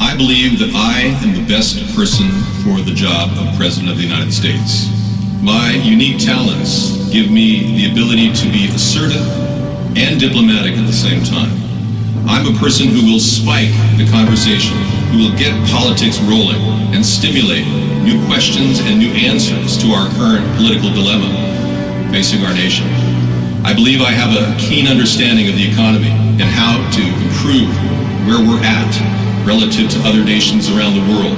I believe that I am the best person for the job of President of the United States. My unique talents give me the ability to be assertive and diplomatic at the same time. I'm a person who will spike the conversation, who will get politics rolling and stimulate new questions and new answers to our current political dilemma facing our nation. I believe I have a keen understanding of the economy and how to improve where we're at relative to other nations around the world.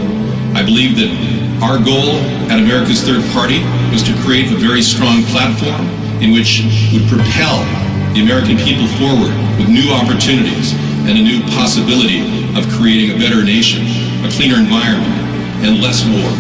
I believe that our goal at America's Third Party was to create a very strong platform in which would propel the American people forward with new opportunities and a new possibility of creating a better nation, a cleaner environment, and less war.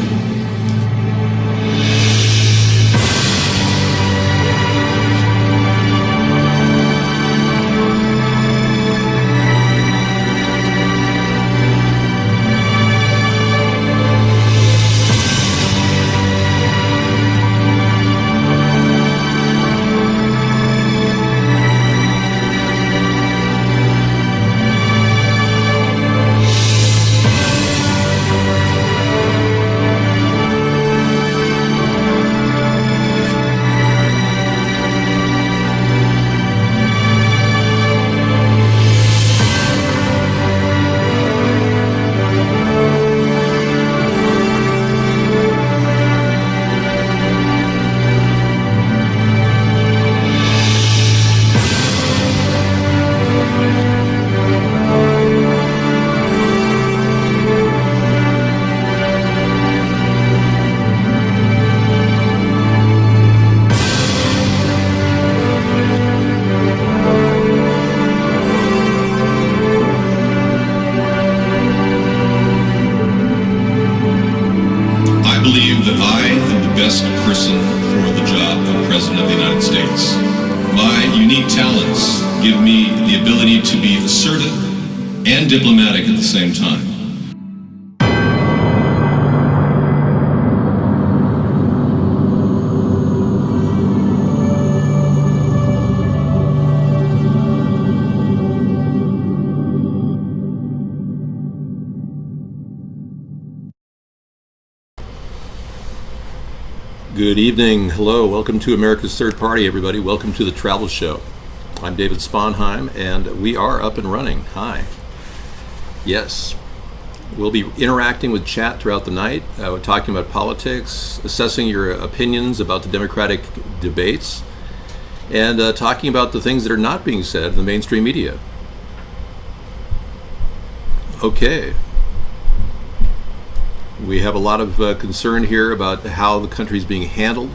Diplomatic at the same time. Good evening. Hello. Welcome to America's Third Party, everybody. Welcome to the Travel Show. I'm David Sponheim, and we are up and running. Hi. Yes, we'll be interacting with chat throughout the night, talking about politics, assessing your opinions about the Democratic debates, and talking about the things that are not being said in the mainstream media. Okay. We have a lot of concern here about how the country is being handled.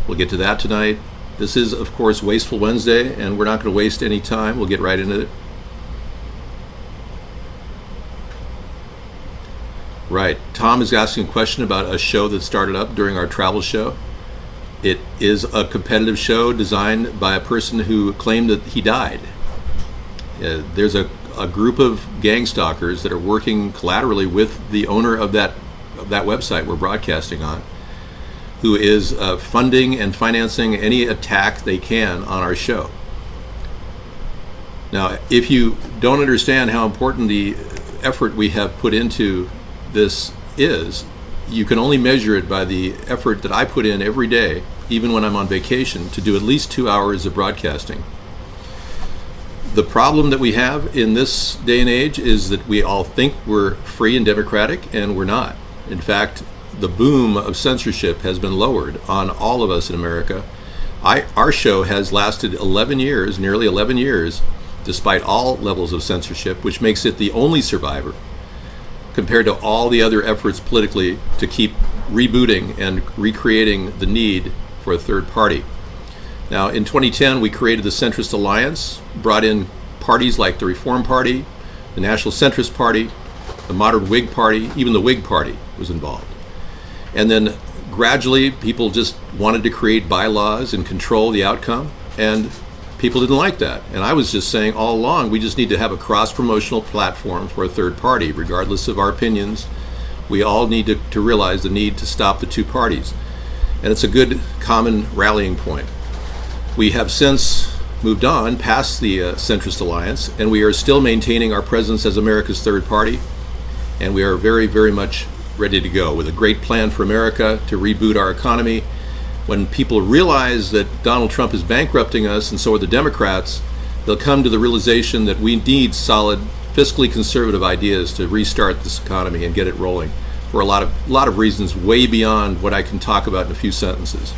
We'll get to that tonight. This is, of course, Wasteful Wednesday, and we're not going to waste any time. We'll get right into it. Right. Tom is asking a question about a show that started up during our travel show. It is a competitive show designed by a person who claimed that he died. There's a group of gang stalkers that are working collaterally with the owner of that website we're broadcasting on, who is funding and financing any attack they can on our show. Now, if you don't understand how important the effort we have put into this is, you can only measure it by the effort that I put in every day, even when I'm on vacation, to do at least 2 hours of broadcasting. The problem that we have in this day and age is that we all think we're free and democratic, and we're not. In fact, the boom of censorship has been lowered on all of us in America. Our show has lasted 11 years, nearly 11 years, despite all levels of censorship, which makes it the only survivor compared to all the other efforts politically to keep rebooting and recreating the need for a third party. Now, in 2010, we created the Centrist Alliance, brought in parties like the Reform Party, the National Centrist Party, the Modern Whig Party, even the Whig Party was involved. And then gradually, people just wanted to create bylaws and control the outcome, and people didn't like that. And I was just saying all along, we just need to have a cross-promotional platform for a third party, regardless of our opinions. We all need to realize the need to stop the two parties. And it's a good common rallying point. We have since moved on past the Centrist Alliance, and we are still maintaining our presence as America's third party. and we are very, very much ready to go with a great plan for America to reboot our economy. When people realize that Donald Trump is bankrupting us, and so are the Democrats, they'll come to the realization that we need solid, fiscally conservative ideas to restart this economy and get it rolling for a lot of reasons way beyond what I can talk about in a few sentences.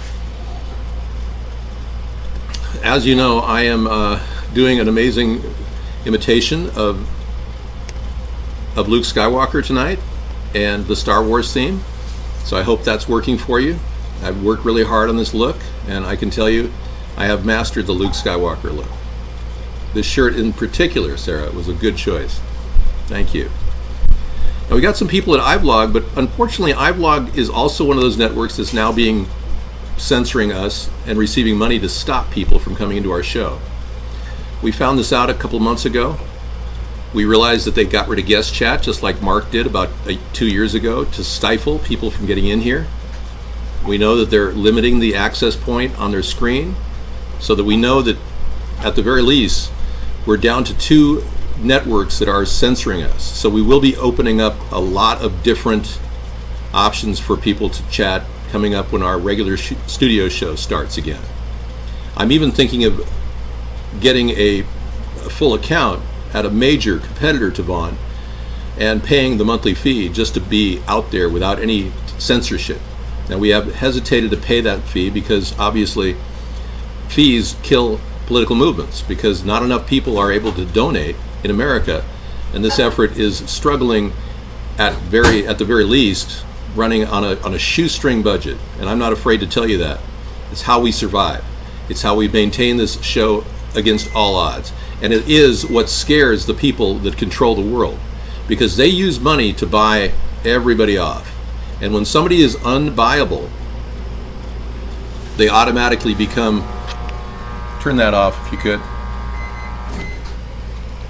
As you know, I am doing an amazing imitation of Luke Skywalker tonight and the Star Wars theme, so I hope that's working for you. I've worked really hard on this look, and I can tell you I have mastered the Luke Skywalker look. This shirt in particular, Sarah, was a good choice. Thank you. Now, we got some people at iVlog, but unfortunately iVlog is also one of those networks that's now censoring us and receiving money to stop people from coming into our show. We found this out a couple months ago. We realized that they got rid of guest chat, just like Mark did about 2 years ago, to stifle people from getting in here. We know that they're limiting the access point on their screen, so that we know that at the very least we're down to 2 networks that are censoring us. So we will be opening up a lot of different options for people to chat coming up when our regular studio show starts again. I'm even thinking of getting a full account at a major competitor to Vaughn and paying the monthly fee just to be out there without any censorship. Now, we have hesitated to pay that fee because obviously fees kill political movements, because not enough people are able to donate in America, and this effort is struggling at the very least, running on a shoestring budget. And I'm not afraid to tell you that. It's how we survive. It's how we maintain this show against all odds. And it is what scares the people that control the world, because they use money to buy everybody off. And when somebody is unbuyable, they automatically become... Turn that off if you could.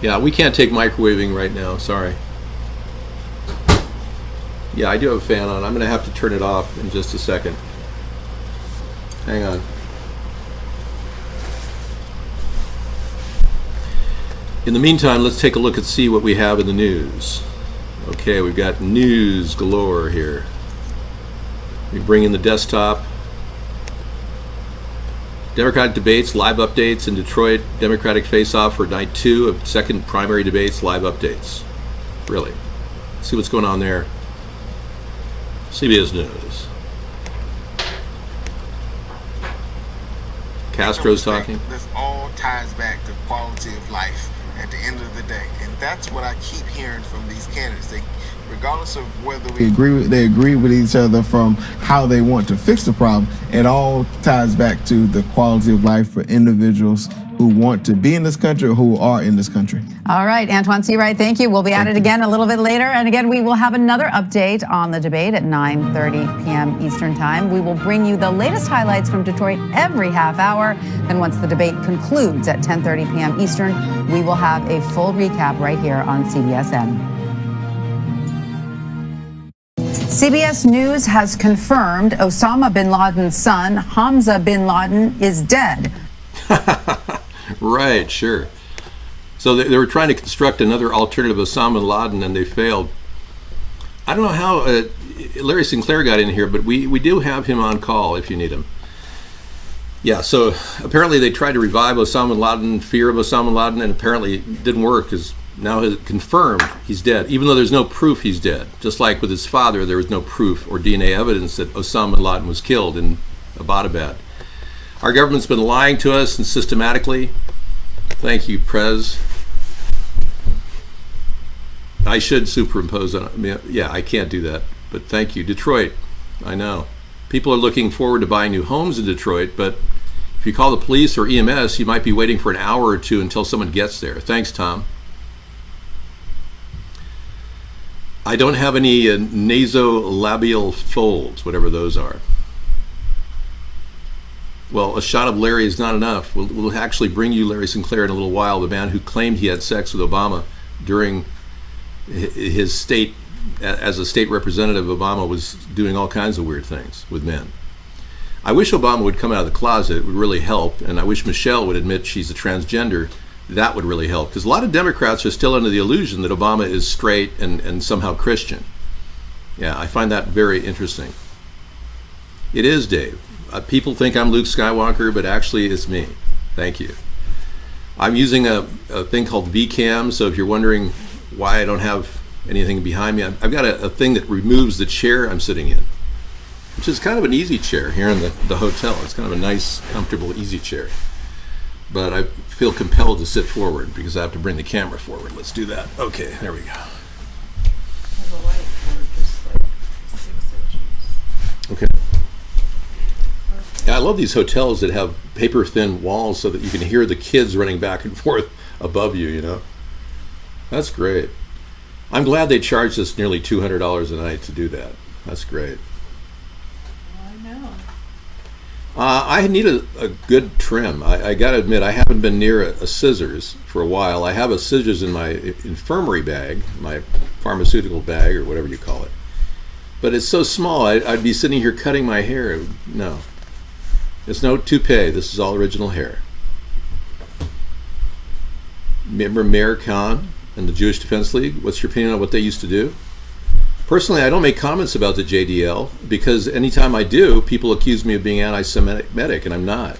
Yeah, we can't take microwaving right now, sorry. Yeah, I do have a fan on. I'm going to have to turn it off in just a second. Hang on. In the meantime, let's take a look and see what we have in the news. Okay, we've got news galore here. We bring in the desktop. Democratic debates, live updates in Detroit. Democratic face-off for night 2 of second primary debates, live updates. Really. Let's see what's going on there. CBS News. Castro's talking. This all ties back to quality of life at the end of the day, and that's what I keep hearing from these candidates. Regardless of whether they agree with each other from how they want to fix the problem, it all ties back to the quality of life for individuals who want to be in this country or who are in this country. All right, Antoine Seawright, thank you. We'll be at it again a little bit later. And again, we will have another update on the debate at 9:30 p.m. Eastern Time. We will bring you the latest highlights from Detroit every half hour. And once the debate concludes at 10:30 p.m. Eastern, we will have a full recap right here on CBSN. CBS News has confirmed Osama bin Laden's son, Hamza bin Laden, is dead. Right, sure. So they were trying to construct another alternative Osama bin Laden, and they failed. I don't know how Larry Sinclair got in here, but we do have him on call if you need him. Yeah, so apparently they tried to revive Osama bin Laden, fear of Osama bin Laden, and apparently it didn't work, because now it's confirmed he's dead, even though there's no proof he's dead. Just like with his father, there was no proof or DNA evidence that Osama bin Laden was killed in Abbottabad. Our government's been lying to us and systematically. Thank you, Prez. I should superimpose on it. Yeah, I can't do that, but thank you. Detroit, I know. People are looking forward to buying new homes in Detroit, but if you call the police or EMS, you might be waiting for an hour or two until someone gets there. Thanks, Tom. I don't have any nasolabial folds, whatever those are. Well, a shot of Larry is not enough. We'll actually bring you Larry Sinclair in a little while, the man who claimed he had sex with Obama during his state, as a state representative. Obama was doing all kinds of weird things with men. I wish Obama would come out of the closet. It would really help, and I wish Michelle would admit she's a transgender, That would really help, because a lot of Democrats are still under the illusion that Obama is straight and somehow Christian. Yeah, I find that very interesting. It is, Dave. People think I'm Luke Skywalker, but actually it's me. Thank you. I'm using a thing called VCam, so if you're wondering why I don't have anything behind me, I've got a thing that removes the chair I'm sitting in, which is kind of an easy chair here in the hotel. It's kind of a nice, comfortable, easy chair. But I feel compelled to sit forward because I have to bring the camera forward. Let's do that. Okay, there we go. Okay. Yeah, I love these hotels that have paper-thin walls so that you can hear the kids running back and forth above you, you know. That's great. I'm glad they charged us nearly $200 a night to do that. That's great. I need a good trim. I got to admit, I haven't been near a scissors for a while. I have a scissors in my infirmary bag, my pharmaceutical bag, or whatever you call it. But it's so small, I'd be sitting here cutting my hair. No. It's no toupee. This is all original hair. Remember Mayor Khan and the Jewish Defense League? What's your opinion on what they used to do? Personally, I don't make comments about the JDL because anytime I do, people accuse me of being anti-Semitic, and I'm not.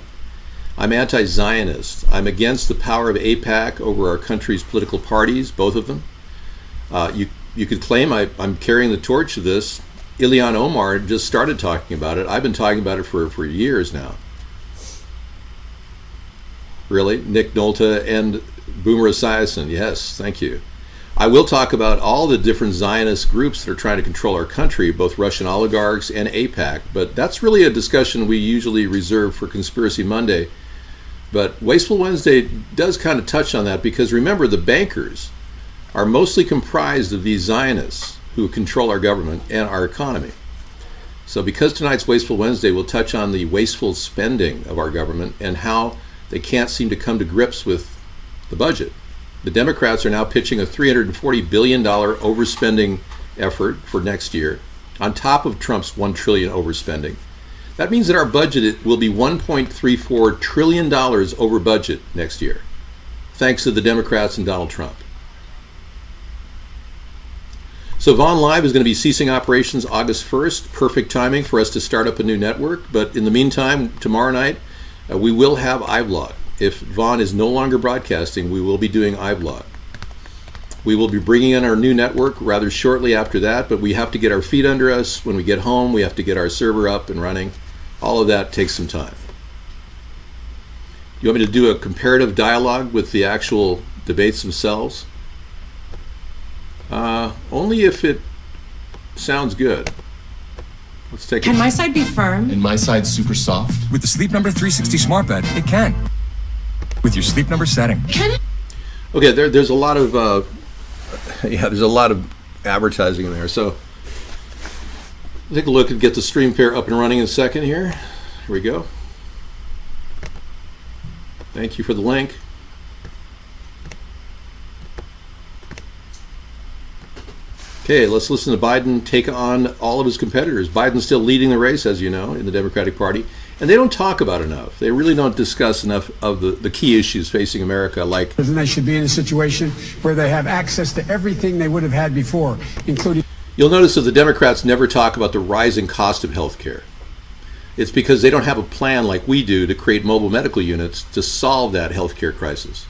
I'm anti-Zionist. I'm against the power of AIPAC over our country's political parties, both of them. You could claim I'm carrying the torch of this. Ilhan Omar just started talking about it. I've been talking about it for years now. Really? Nick Nolte and Boomer Esiason. Yes, thank you. I will talk about all the different Zionist groups that are trying to control our country, both Russian oligarchs and AIPAC, but that's really a discussion we usually reserve for Conspiracy Monday. But Wasteful Wednesday does kind of touch on that because remember, the bankers are mostly comprised of these Zionists who control our government and our economy. So because tonight's Wasteful Wednesday, we'll touch on the wasteful spending of our government and how they can't seem to come to grips with the budget. The Democrats are now pitching a $340 billion overspending effort for next year, on top of Trump's $1 trillion overspending. That means that our budget will be $1.34 trillion over budget next year, thanks to the Democrats and Donald Trump. So Vaughn Live is going to be ceasing operations August 1st. Perfect timing for us to start up a new network. But in the meantime, tomorrow night, we will have iVlog. If Vaughn is no longer broadcasting, we will be doing iVlog. We will be bringing in our new network rather shortly after that, but we have to get our feet under us. When we get home, we have to get our server up and running. All of that takes some time. You want me to do a comparative dialogue with the actual debates themselves? Only if it sounds good. Let's take Can it. my side be firm? And my side's super soft. With the Sleep Number 360 smart bed, it can. With your Sleep Number setting. Can it? Okay, there's a lot of there's a lot of advertising in there. So take a look and get the stream pair up and running in a second here. Here we go. Thank you for the link. Okay, let's listen to Biden take on all of his competitors. Biden's still leading the race, as you know, in the Democratic Party. And they don't talk about enough. They really don't discuss enough of the key issues facing America, like... They should be in a situation where they have access to everything they would have had before, including... You'll notice that the Democrats never talk about the rising cost of health care. It's because they don't have a plan like we do to create mobile medical units to solve that health care crisis.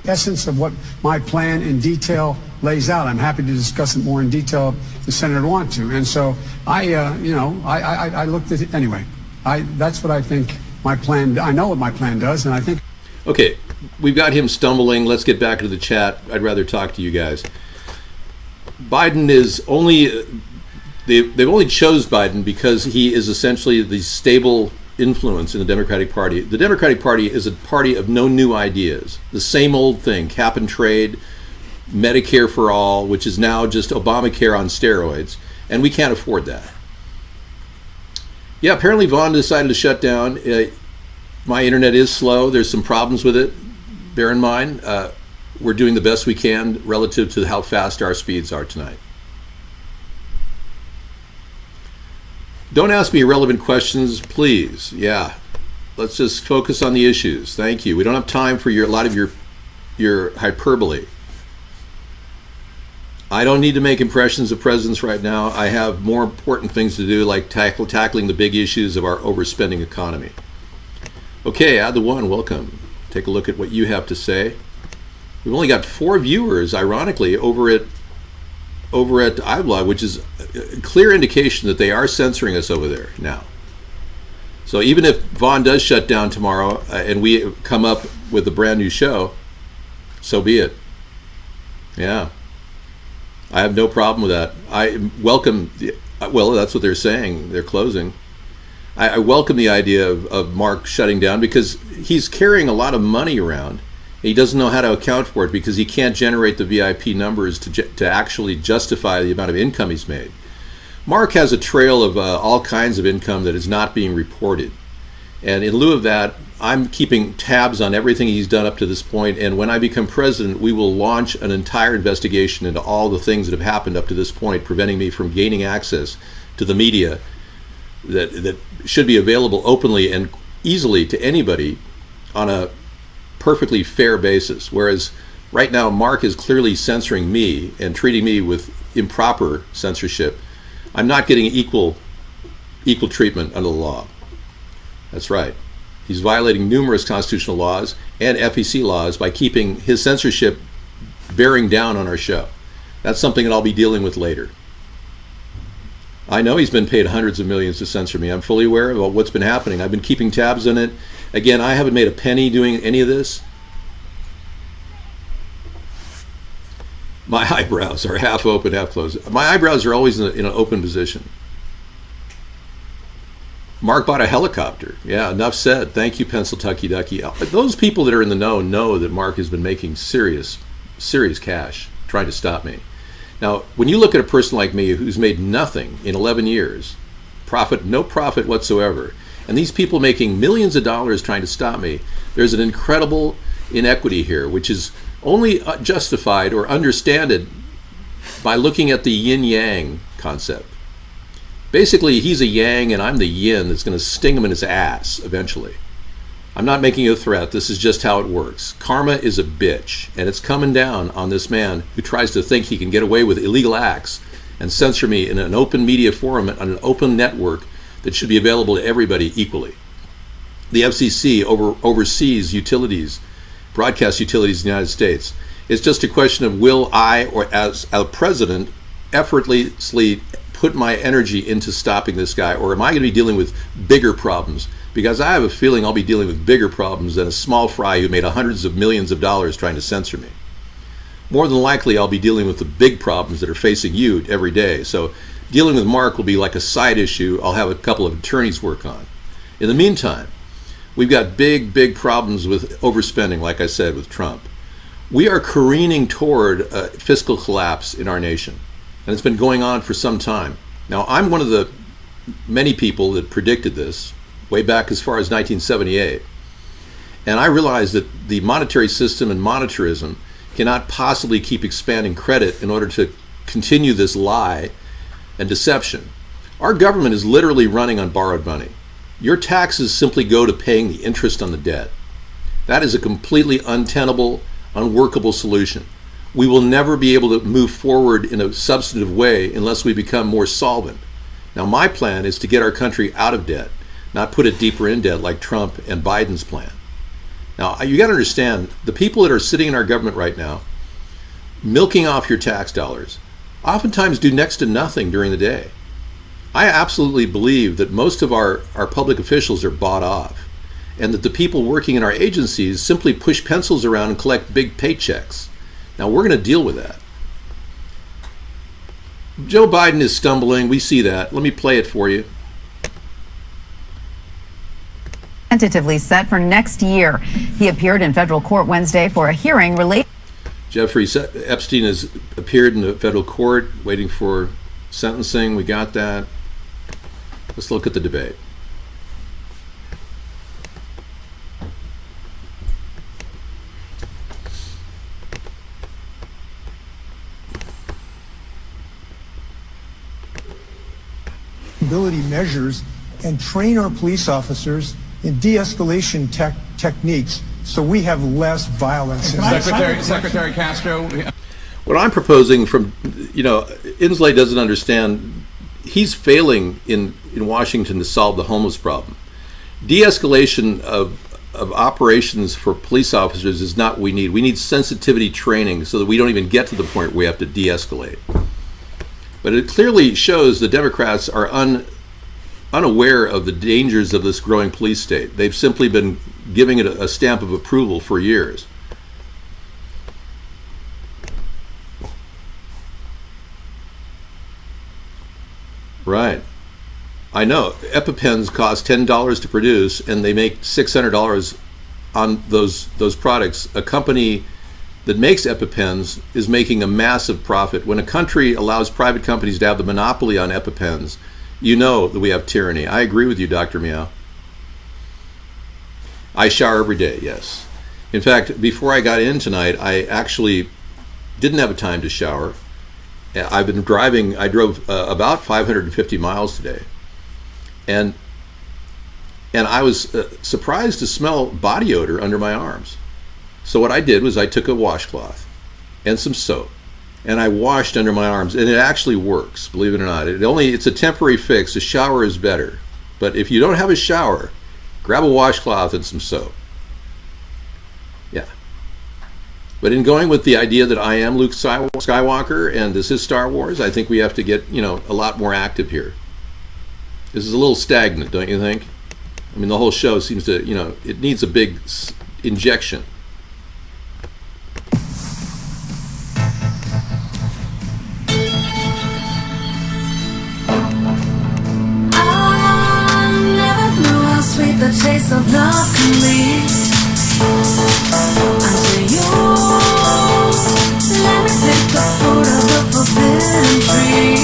Essence of what my plan in detail lays out. I'm happy to discuss it more in detail if the Senator wants to. And so I looked at it anyway. That's what I think my plan, I know what my plan does, and I think... Okay, we've got him stumbling. Let's get back to the chat. I'd rather talk to you guys. Biden is only... They've only chose Biden because he is essentially the stable influence in the Democratic Party. The Democratic Party is a party of no new ideas. The same old thing, cap and trade, Medicare for all, which is now just Obamacare on steroids, and we can't afford that. Yeah, apparently Vaughn decided to shut down. My internet is slow. There's some problems with it. Bear in mind, we're doing the best we can relative to how fast our speeds are tonight. Don't ask me irrelevant questions, please. Yeah, let's just focus on the issues. Thank you. We don't have time for a lot of your your hyperbole. I don't need to make impressions of presidents right now. I have more important things to do, like tackling the big issues of our overspending economy. Okay, Add the One, welcome. Take a look at what you have to say. We've only got 4 viewers, ironically, over at iBlog, which is a clear indication that they are censoring us over there now. So even if Vaughn does shut down tomorrow and we come up with a brand new show, so be it. Yeah. I have no problem with that. I welcome, well, that's what they're saying. They're closing. I welcome the idea of Mark shutting down because he's carrying a lot of money around. He doesn't know how to account for it because he can't generate the VIP numbers to actually justify the amount of income he's made. Mark has a trail of all kinds of income that is not being reported. And in lieu of that, I'm keeping tabs on everything he's done up to this point. And when I become president, we will launch an entire investigation into all the things that have happened up to this point, preventing me from gaining access to the media that should be available openly and easily to anybody on a perfectly fair basis. Whereas right now, Mark is clearly censoring me and treating me with improper censorship. I'm not getting equal treatment under the law. That's right. He's violating numerous constitutional laws and FEC laws by keeping his censorship bearing down on our show. That's something that I'll be dealing with later. I know he's been paid hundreds of millions to censor me. I'm fully aware of what's been happening. I've been keeping tabs on it. Again, I haven't made a penny doing any of this. My eyebrows are half open, half closed. My eyebrows are always in an open position. Mark bought a helicopter. Yeah, enough said. Thank you, Pennsyltucky Ducky. Those people that are in the know that Mark has been making serious cash trying to stop me. Now, when you look at a person like me who's made nothing in 11 years, no profit whatsoever, and these people making millions of dollars trying to stop me, there's an incredible inequity here, which is only justified or understood by looking at the yin-yang concept. Basically, he's a yang and I'm the yin that's going to sting him in his ass eventually. I'm not making a threat. This is just how it works. Karma is a bitch, and it's coming down on this man who tries to think he can get away with illegal acts and censor me in an open media forum on an open network that should be available to everybody equally. The FCC oversees utilities, broadcast utilities in the United States. It's just a question of will I, or as a president, effortlessly put my energy into stopping this guy, or am I going to be dealing with bigger problems? Because I have a feeling I'll be dealing with bigger problems than a small fry who made hundreds of millions of dollars trying to censor me. More than likely, I'll be dealing with the big problems that are facing you every day. So dealing with Mark will be like a side issue I'll have a couple of attorneys work on. In the meantime, we've got big problems with overspending, like I said, with Trump. We are careening toward a fiscal collapse in our nation, and it's been going on for some time. Now, I'm one of the many people that predicted this way back as far as 1978. And I realized that the monetary system and monetarism cannot possibly keep expanding credit in order to continue this lie and deception. Our government is literally running on borrowed money. Your taxes simply go to paying the interest on the debt. That is a completely untenable, unworkable solution. We will never be able to move forward in a substantive way unless we become more solvent. Now, my plan is to get our country out of debt, not put it deeper in debt like Trump and Biden's plan. Now, you got to understand, the people that are sitting in our government right now, milking off your tax dollars, oftentimes do next to nothing during the day. I absolutely believe that most of our public officials are bought off, and that the people working in our agencies simply push pencils around and collect big paychecks. Now, we're going to deal with that. Joe Biden is stumbling. We see that. Let me play it for you. Tentatively set for next year. He appeared in federal court Wednesday for a hearing related. Jeffrey Epstein has appeared in the federal court waiting for sentencing. We got that. Let's look at the debate. Measures and train our police officers in de-escalation techniques so we have less violence. Secretary Castro. What I'm proposing from, Inslee doesn't understand, he's failing in Washington to solve the homeless problem. De-escalation of operations for police officers is not what we need. We need sensitivity training so that we don't even get to the point where we have to de-escalate. But it clearly shows the Democrats are unaware of the dangers of this growing police state. They've simply been giving it a stamp of approval for years. Right. I know. EpiPens cost $10 to produce, and they make $600 on those products. A company that makes EpiPens is making a massive profit. When a country allows private companies to have the monopoly on EpiPens, you know that we have tyranny. I agree with you, Dr. Meow. I shower every day, yes. In fact, before I got in tonight, I actually didn't have a time to shower. I've been driving, I drove about 550 miles today. And I was surprised to smell body odor under my arms. So what I did was I took a washcloth and some soap and I washed under my arms, and it actually works, believe it or not. It's a temporary fix. A shower is better. But if you don't have a shower, grab a washcloth and some soap. Yeah. But in going with the idea that I am Luke Skywalker and this is Star Wars, I think we have to get, a lot more active here. This is a little stagnant, don't you think? I mean, the whole show seems to, it needs a big injection. Sweet the taste of love can be until you let me pick the fruit of the forbidden tree.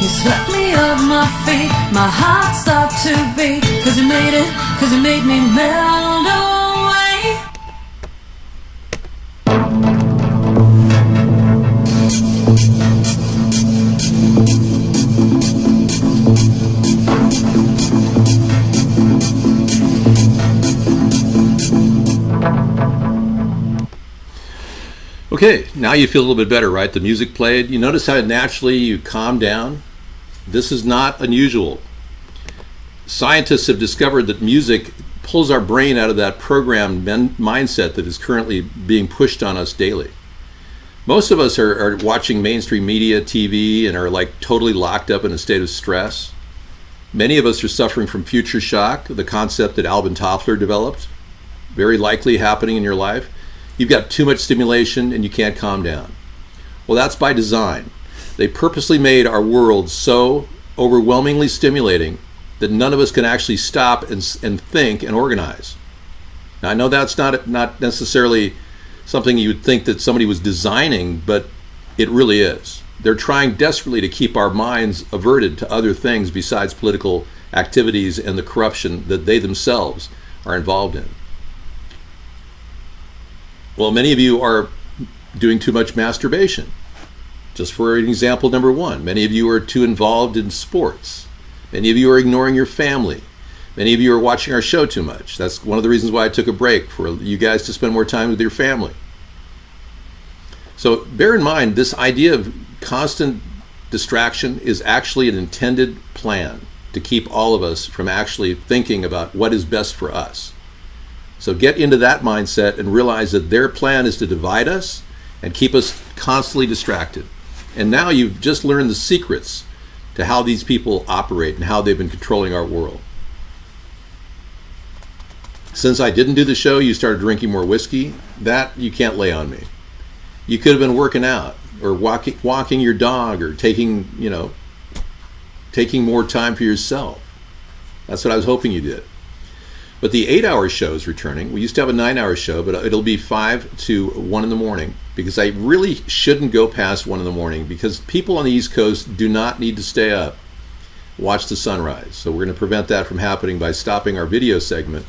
You swept me off my feet, my heart stopped to beat, 'cause you made me melt away. Okay, now you feel a little bit better, right? The music played. You notice how naturally you calm down? This is not unusual. Scientists have discovered that music pulls our brain out of that programmed mindset that is currently being pushed on us daily. Most of us are watching mainstream media, TV, and are like totally locked up in a state of stress. Many of us are suffering from future shock, the concept that Alvin Toffler developed, very likely happening in your life. You've got too much stimulation and you can't calm down. Well, that's by design. They purposely made our world so overwhelmingly stimulating that none of us can actually stop and think and organize. Now, I know that's not necessarily something you would think that somebody was designing, but it really is. They're trying desperately to keep our minds averted to other things besides political activities and the corruption that they themselves are involved in. Well, many of you are doing too much masturbation. Just for an example, number one, many of you are too involved in sports. Many of you are ignoring your family. Many of you are watching our show too much. That's one of the reasons why I took a break, for you guys to spend more time with your family. So bear in mind, this idea of constant distraction is actually an intended plan to keep all of us from actually thinking about what is best for us. So get into that mindset and realize that their plan is to divide us and keep us constantly distracted. And now you've just learned the secrets to how these people operate and how they've been controlling our world. Since I didn't do the show, you started drinking more whiskey. That you can't lay on me. You could have been working out or walking your dog or taking more time for yourself. That's what I was hoping you did. But the 8-hour show is returning. We used to have a 9-hour show, but it'll be 5 to 1 in the morning, because I really shouldn't go past 1 in the morning, because people on the East Coast do not need to stay up, watch the sunrise. So we're going to prevent that from happening by stopping our video segment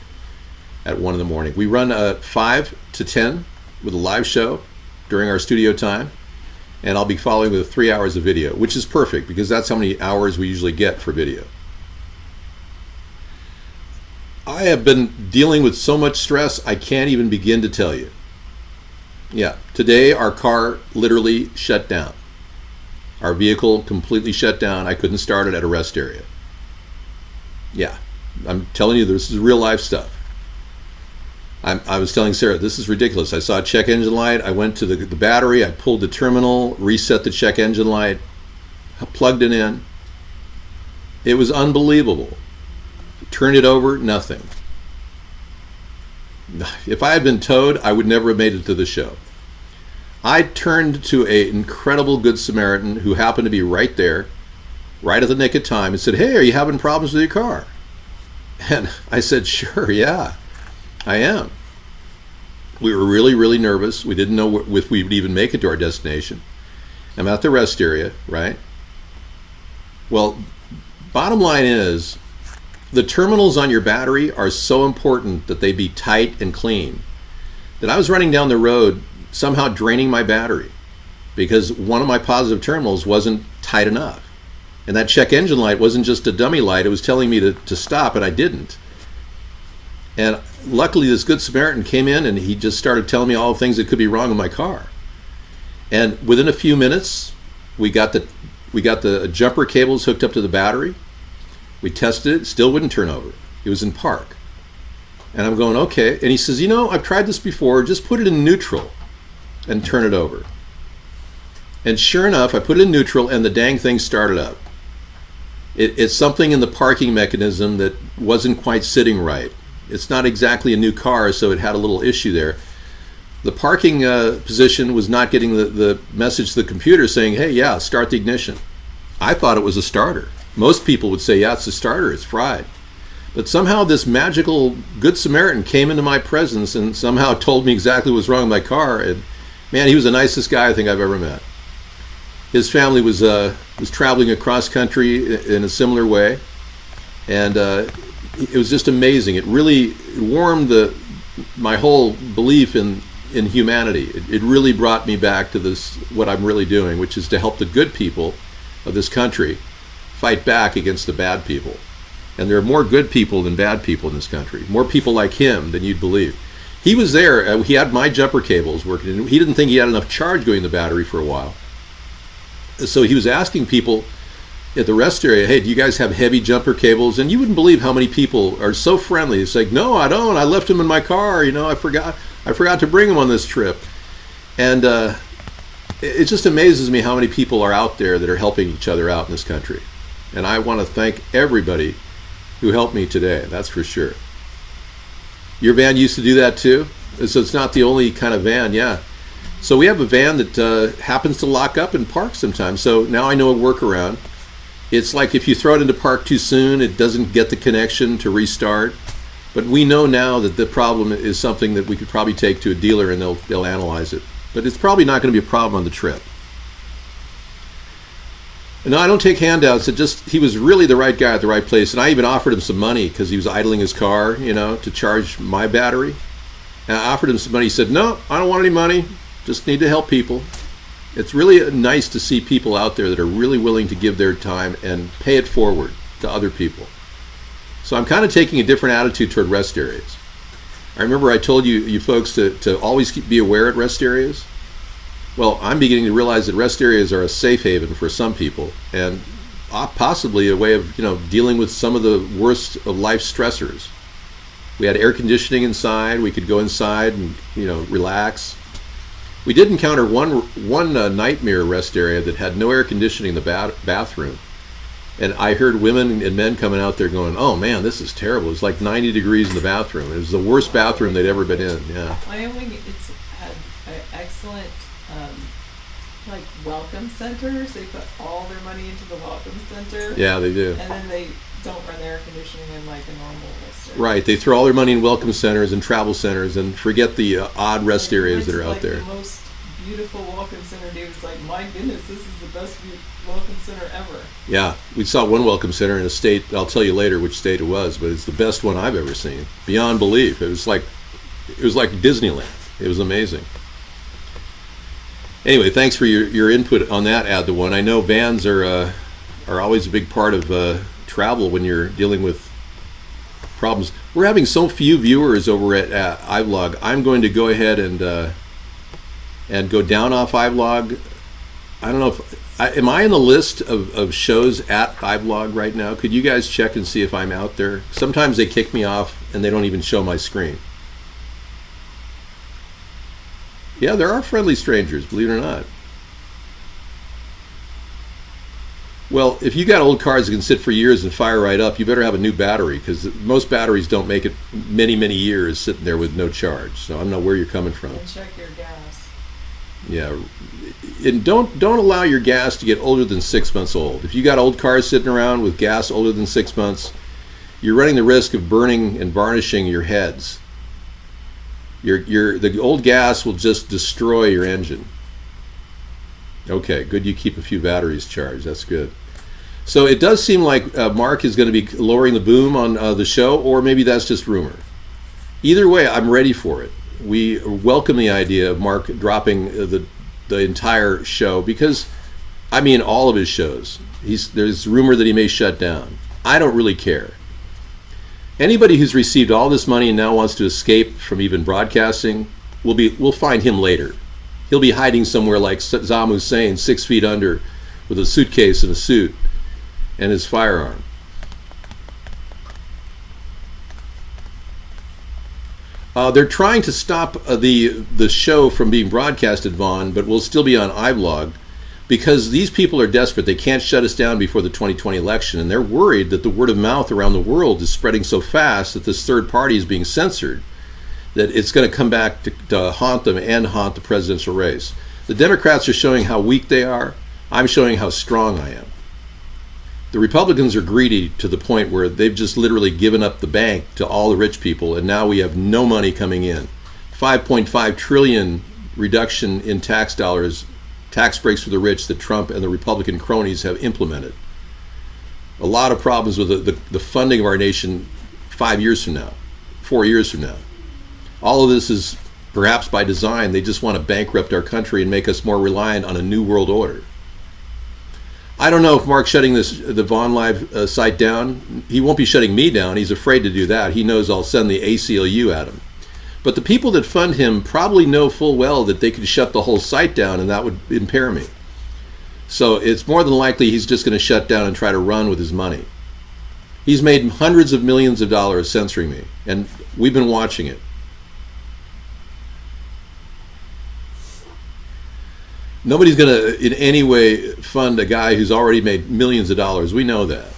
at 1 in the morning. We run 5 to 10 with a live show during our studio time, and I'll be following with 3 hours of video, which is perfect because that's how many hours we usually get for video. I I have been dealing with so much stress, I can't even begin to tell you. Yeah, today our car literally shut down. Our vehicle completely shut down. I couldn't start it at a rest area. Yeah, I'm telling you, this is real life stuff. I was telling Sarah, this is ridiculous. I saw a check engine light. I went to the battery. I pulled the terminal, reset the check engine light, plugged it in. It was unbelievable. Turned it over, nothing. If I had been towed, I would never have made it to the show. I turned to an incredible Good Samaritan who happened to be right there, right at the nick of time, and said, "Hey, are you having problems with your car?" And I said, "Sure, yeah, I am." We were really, really nervous. We didn't know if we would even make it to our destination. I'm at the rest area, right? Well, bottom line is, the terminals on your battery are so important that they be tight and clean, that I was running down the road somehow draining my battery because one of my positive terminals wasn't tight enough. And that check engine light wasn't just a dummy light. It was telling me to stop, and I didn't. And luckily, this Good Samaritan came in, and he just started telling me all the things that could be wrong with my car. And within a few minutes, we got the jumper cables hooked up to the battery. We tested it, still wouldn't turn over. It was in park. And I'm going, okay. And he says, "You know, I've tried this before. Just put it in neutral and turn it over." And sure enough, I put it in neutral, and the dang thing started up. It's something in the parking mechanism that wasn't quite sitting right. It's not exactly a new car, so it had a little issue there. The parking position was not getting the message to the computer saying, "Hey, yeah, start the ignition." I thought it was a starter. Most people would say, "Yeah, it's a starter, it's fried." But somehow this magical Good Samaritan came into my presence and somehow told me exactly what's wrong with my car. And man, he was the nicest guy I think I've ever met. His family was traveling across country in a similar way, and it was just amazing. It really warmed my whole belief in humanity. It really brought me back to this, what I'm really doing, which is to help the good people of this country fight back against the bad people. And there are more good people than bad people in this country. More people like him than you'd believe. He was there. He had my jumper cables working, and he didn't think he had enough charge going in the battery for a while. So he was asking people at the rest area, "Hey, do you guys have heavy jumper cables?" And you wouldn't believe how many people are so friendly. It's like, "No, I don't. I left them in my car. You know, I forgot to bring them on this trip." And it just amazes me how many people are out there that are helping each other out in this country. And I want to thank everybody who helped me today, that's for sure. Your van used to do that too? So it's not the only kind of van, yeah. So we have a van that happens to lock up and park sometimes. So now I know a workaround. It's like if you throw it into park too soon, it doesn't get the connection to restart. But we know now that the problem is something that we could probably take to a dealer and they'll analyze it. But it's probably not going to be a problem on the trip. No, I don't take handouts. He was really the right guy at the right place. And I even offered him some money because he was idling his car, to charge my battery. And I offered him some money. He said, "No, I don't want any money. Just need to help people." It's really nice to see people out there that are really willing to give their time and pay it forward to other people. So I'm kind of taking a different attitude toward rest areas. I remember I told you folks to always be aware at rest areas. Well, I'm beginning to realize that rest areas are a safe haven for some people, and possibly a way of dealing with some of the worst of life stressors. We had air conditioning inside. We could go inside and relax. We did encounter one nightmare rest area that had no air conditioning in the bathroom, and I heard women and men coming out there going, "Oh man, this is terrible. It's like 90 degrees in the bathroom." It was the worst bathroom they'd ever been in. Yeah. Wyoming, it's had excellent welcome centers. They put all their money into the welcome center. Yeah, they do. And then they don't run air conditioning in like a normal rest area. Right, they throw all their money in welcome centers and travel centers and forget the odd rest areas that are out there. The most beautiful welcome center, Dave. It's like, my goodness, this is the best welcome center ever. Yeah, we saw one welcome center in a state. I'll tell you later which state it was, but it's the best one I've ever seen. Beyond belief. It was like Disneyland. It was amazing. Anyway, thanks for your input on that. Add the one. I know vans are always a big part of travel when you're dealing with problems. We're having so few viewers over at iVlog. I'm going to go ahead and go down off iVlog. I don't know if am I in the list of shows at iVlog right now? Could you guys check and see if I'm out there? Sometimes they kick me off and they don't even show my screen. Yeah, there are friendly strangers, believe it or not. Well, if you got old cars that can sit for years and fire right up, you better have a new battery, because most batteries don't make it many, many years sitting there with no charge. So I don't know where you're coming from. And check your gas. Yeah, and don't allow your gas to get older than 6 months old. If you got old cars sitting around with gas older than 6 months, you're running the risk of burning and varnishing your heads. The old gas will just destroy your engine. Okay, good. You keep a few batteries charged. That's good. So it does seem like Mark is going to be lowering the boom on the show, or maybe that's just rumor. Either way, I'm ready for it. We welcome the idea of Mark dropping the entire show, because, I mean, all of his shows. There's rumor that he may shut down. I don't really care. Anybody who's received all this money and now wants to escape from even broadcasting, we'll find him later. He'll be hiding somewhere like Saddam Hussein, 6 feet under, with a suitcase and a suit and his firearm. They're trying to stop the show from being broadcasted, Vaughn, but we'll still be on iVlog, because these people are desperate. They can't shut us down before the 2020 election, and they're worried that the word of mouth around the world is spreading so fast that this third party is being censored, that it's going to come back to haunt them and haunt the presidential race. The Democrats are showing how weak they are. I'm showing how strong I am. The Republicans are greedy to the point where they've just literally given up the bank to all the rich people, and now we have no money coming in. 5.5 trillion reduction in tax dollars, tax breaks for the rich that Trump and the Republican cronies have implemented. A lot of problems with the funding of our nation 5 years from now, 4 years from now. All of this is perhaps by design. They just want to bankrupt our country and make us more reliant on a new world order. I don't know if Mark's shutting the Vaughn Live site down. He won't be shutting me down. He's afraid to do that. He knows I'll send the ACLU at him. But the people that fund him probably know full well that they could shut the whole site down, and that would impair me. So it's more than likely he's just going to shut down and try to run with his money. He's made hundreds of millions of dollars censoring me, and we've been watching it. Nobody's going to in any way fund a guy who's already made millions of dollars. We know that.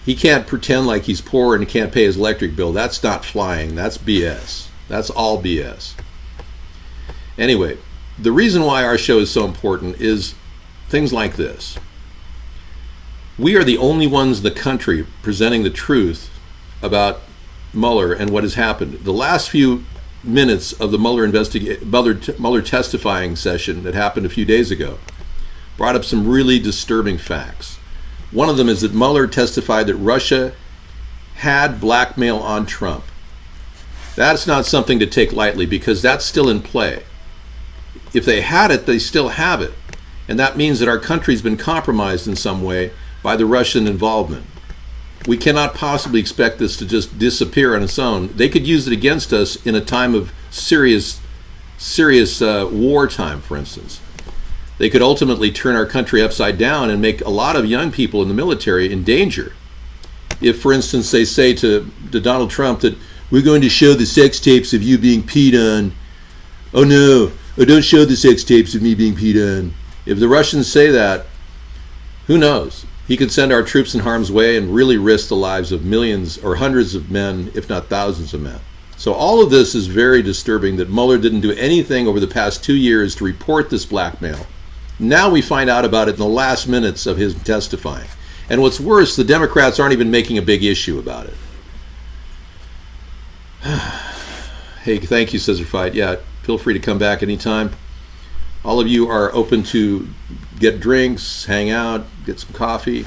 He can't pretend like he's poor and he can't pay his electric bill. That's not flying. That's BS. That's all BS. Anyway, the reason why our show is so important is things like this. We are the only ones in the country presenting the truth about Mueller and what has happened. The last few minutes of the Mueller testifying session that happened a few days ago brought up some really disturbing facts. One of them is that Mueller testified that Russia had blackmail on Trump. That's not something to take lightly, because that's still in play. If they had it, they still have it. And that means that our country's been compromised in some way by the Russian involvement. We cannot possibly expect this to just disappear on its own. They could use it against us in a time of serious wartime, for instance. They could ultimately turn our country upside down and make a lot of young people in the military in danger. If, for instance, they say to Donald Trump that we're going to show the sex tapes of you being peed on. Oh no, don't show the sex tapes of me being peed on. If the Russians say that, who knows? He could send our troops in harm's way and really risk the lives of millions or hundreds of men, if not thousands of men. So all of this is very disturbing, that Mueller didn't do anything over the past 2 years to report this blackmail. Now we find out about it in the last minutes of his testifying. And what's worse, the Democrats aren't even making a big issue about it. Hey, thank you, Scissor Fight. Yeah, feel free to come back anytime. All of you are open to get drinks, hang out, get some coffee.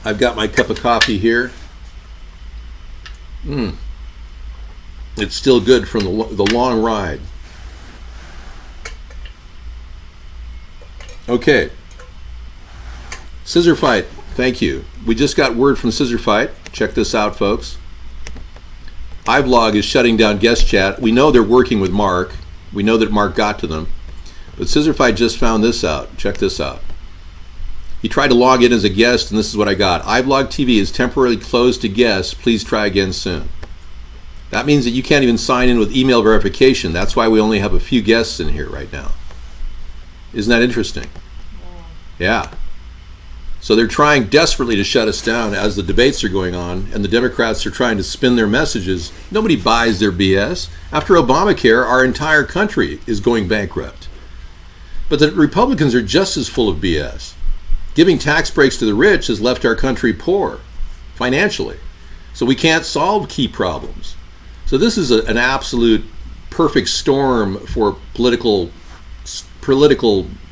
I've got my cup of coffee here. It's still good from the long ride. Okay. Scissor Fight, thank you. We just got word from Scissor Fight. Check this out, folks. iVlog is shutting down guest chat. We know they're working with Mark. We know that Mark got to them. But Scissorfied just found this out. Check this out. He tried to log in as a guest, and this is what I got. iVlog TV is temporarily closed to guests. Please try again soon. That means that you can't even sign in with email verification. That's why we only have a few guests in here right now. Isn't that interesting? Yeah. So they're trying desperately to shut us down as the debates are going on, and the Democrats are trying to spin their messages. Nobody buys their BS. After Obamacare, our entire country is going bankrupt. But the Republicans are just as full of BS. Giving tax breaks to the rich has left our country poor financially. So we can't solve key problems. So this is an absolute perfect storm for political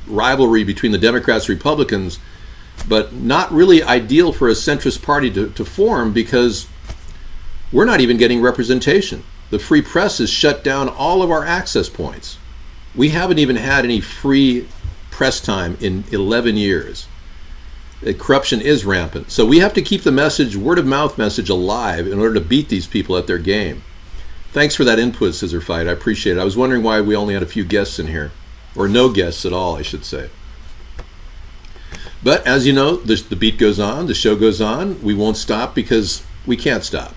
rivalry between the Democrats and Republicans, but not really ideal for a centrist party to form, because we're not even getting representation. The free press has shut down all of our access points. We haven't even had any free press time in 11 years. Corruption is rampant. So we have to keep the message, word of mouth message, alive in order to beat these people at their game. Thanks for that input, Scissor Fight. I appreciate it. I was wondering why we only had a few guests in here, or no guests at all, I should say. But as you know, the beat goes on, the show goes on. We won't stop because we can't stop.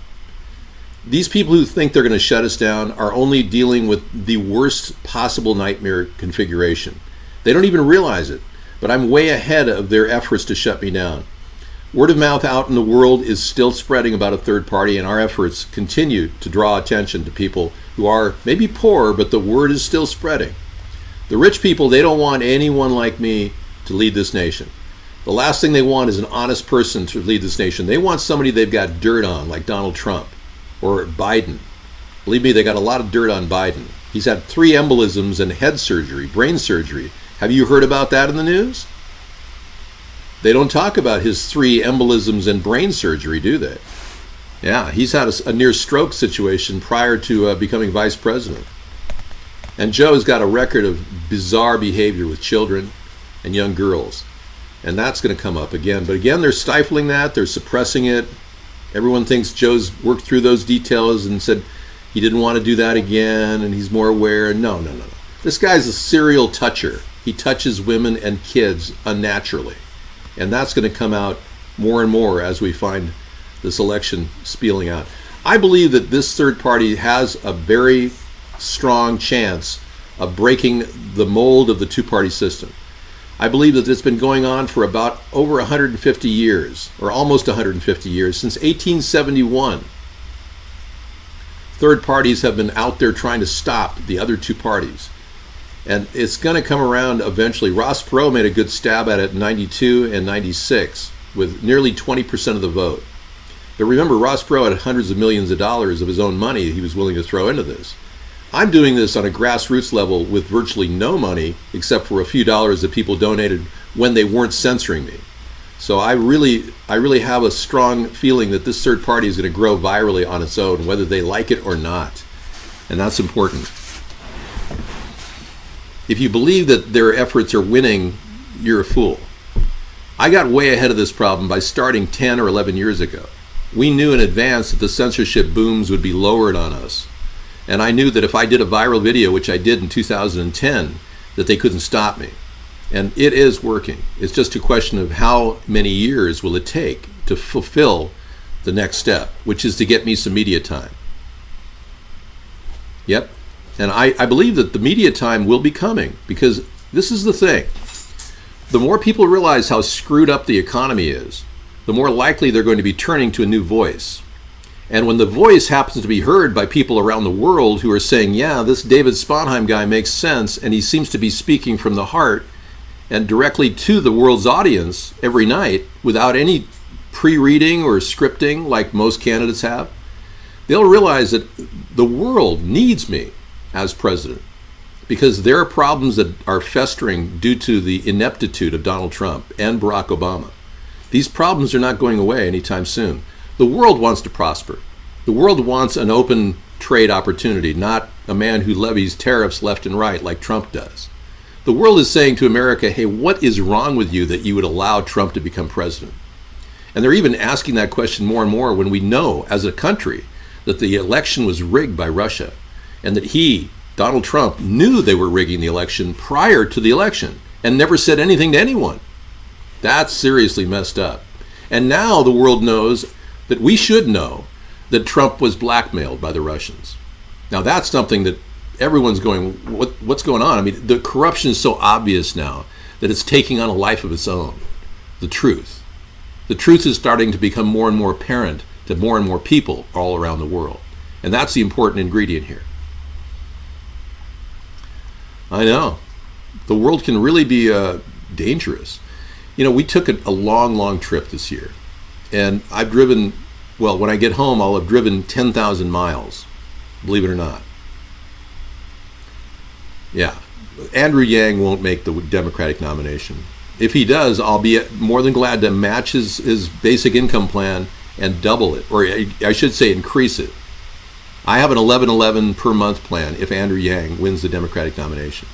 These people who think they're going to shut us down are only dealing with the worst possible nightmare configuration. They don't even realize it. But I'm way ahead of their efforts to shut me down. Word of mouth out in the world is still spreading about a third party, and our efforts continue to draw attention to people who are maybe poor, but the word is still spreading. The rich people, they don't want anyone like me to lead this nation. The last thing they want is an honest person to lead this nation. They want somebody they've got dirt on, like Donald Trump or Biden. Believe me, they got a lot of dirt on Biden. He's had 3 embolisms and head surgery, brain surgery. Have you heard about that in the news? They don't talk about his 3 embolisms and brain surgery, do they? Yeah, he's had a near stroke situation prior to becoming vice president. And Joe's got a record of bizarre behavior with children and young girls. And that's going to come up again. But again, they're stifling that. They're suppressing it. Everyone thinks Joe's worked through those details and said he didn't want to do that again and he's more aware. No. This guy's a serial toucher. He touches women and kids unnaturally. And that's going to come out more and more as we find this election spieling out. I believe that this third party has a very strong chance of breaking the mold of the two-party system. I believe that it's been going on for about over 150 years, or almost 150 years, since 1871. Third parties have been out there trying to stop the other two parties. And it's going to come around eventually. Ross Perot made a good stab at it in 92 and 96 with nearly 20% of the vote. But remember, Ross Perot had hundreds of millions of dollars of his own money he was willing to throw into this. I'm doing this on a grassroots level with virtually no money except for a few dollars that people donated when they weren't censoring me. So I really have a strong feeling that this third party is going to grow virally on its own, whether they like it or not. And that's important. If you believe that their efforts are winning, you're a fool. I got way ahead of this problem by starting 10 or 11 years ago. We knew in advance that the censorship booms would be lowered on us. And I knew that if I did a viral video, which I did in 2010, that they couldn't stop me. And it is working. It's just a question of how many years will it take to fulfill the next step, which is to get me some media time. Yep. And I believe that the media time will be coming, because this is the thing. The more people realize how screwed up the economy is, the more likely they're going to be turning to a new voice. And when the voice happens to be heard by people around the world who are saying, yeah, this David Sponheim guy makes sense, and he seems to be speaking from the heart and directly to the world's audience every night without any pre-reading or scripting like most candidates have, they'll realize that the world needs me as president, because there are problems that are festering due to the ineptitude of Donald Trump and Barack Obama. These problems are not going away anytime soon. The world wants to prosper. The world wants an open trade opportunity, not a man who levies tariffs left and right like Trump does. The world is saying to America, hey, what is wrong with you that you would allow Trump to become president? And they're even asking that question more and more when we know as a country that the election was rigged by Russia, and that he, Donald Trump, knew they were rigging the election prior to the election and never said anything to anyone. That's seriously messed up. And now the world knows that we should know that Trump was blackmailed by the Russians. Now that's something that everyone's going, what's going on? I mean, the corruption is so obvious now that it's taking on a life of its own. The truth. The truth is starting to become more and more apparent to more and more people all around the world. And that's the important ingredient here. I know. The world can really be dangerous. You know, we took a long, long trip this year. And I've driven, well, when I get home, I'll have driven 10,000 miles, believe it or not. Yeah, Andrew Yang won't make the Democratic nomination. If he does, I'll be more than glad to match his basic income plan and double it, or I should say increase it. I have an $11.11 per month plan if Andrew Yang wins the Democratic nomination.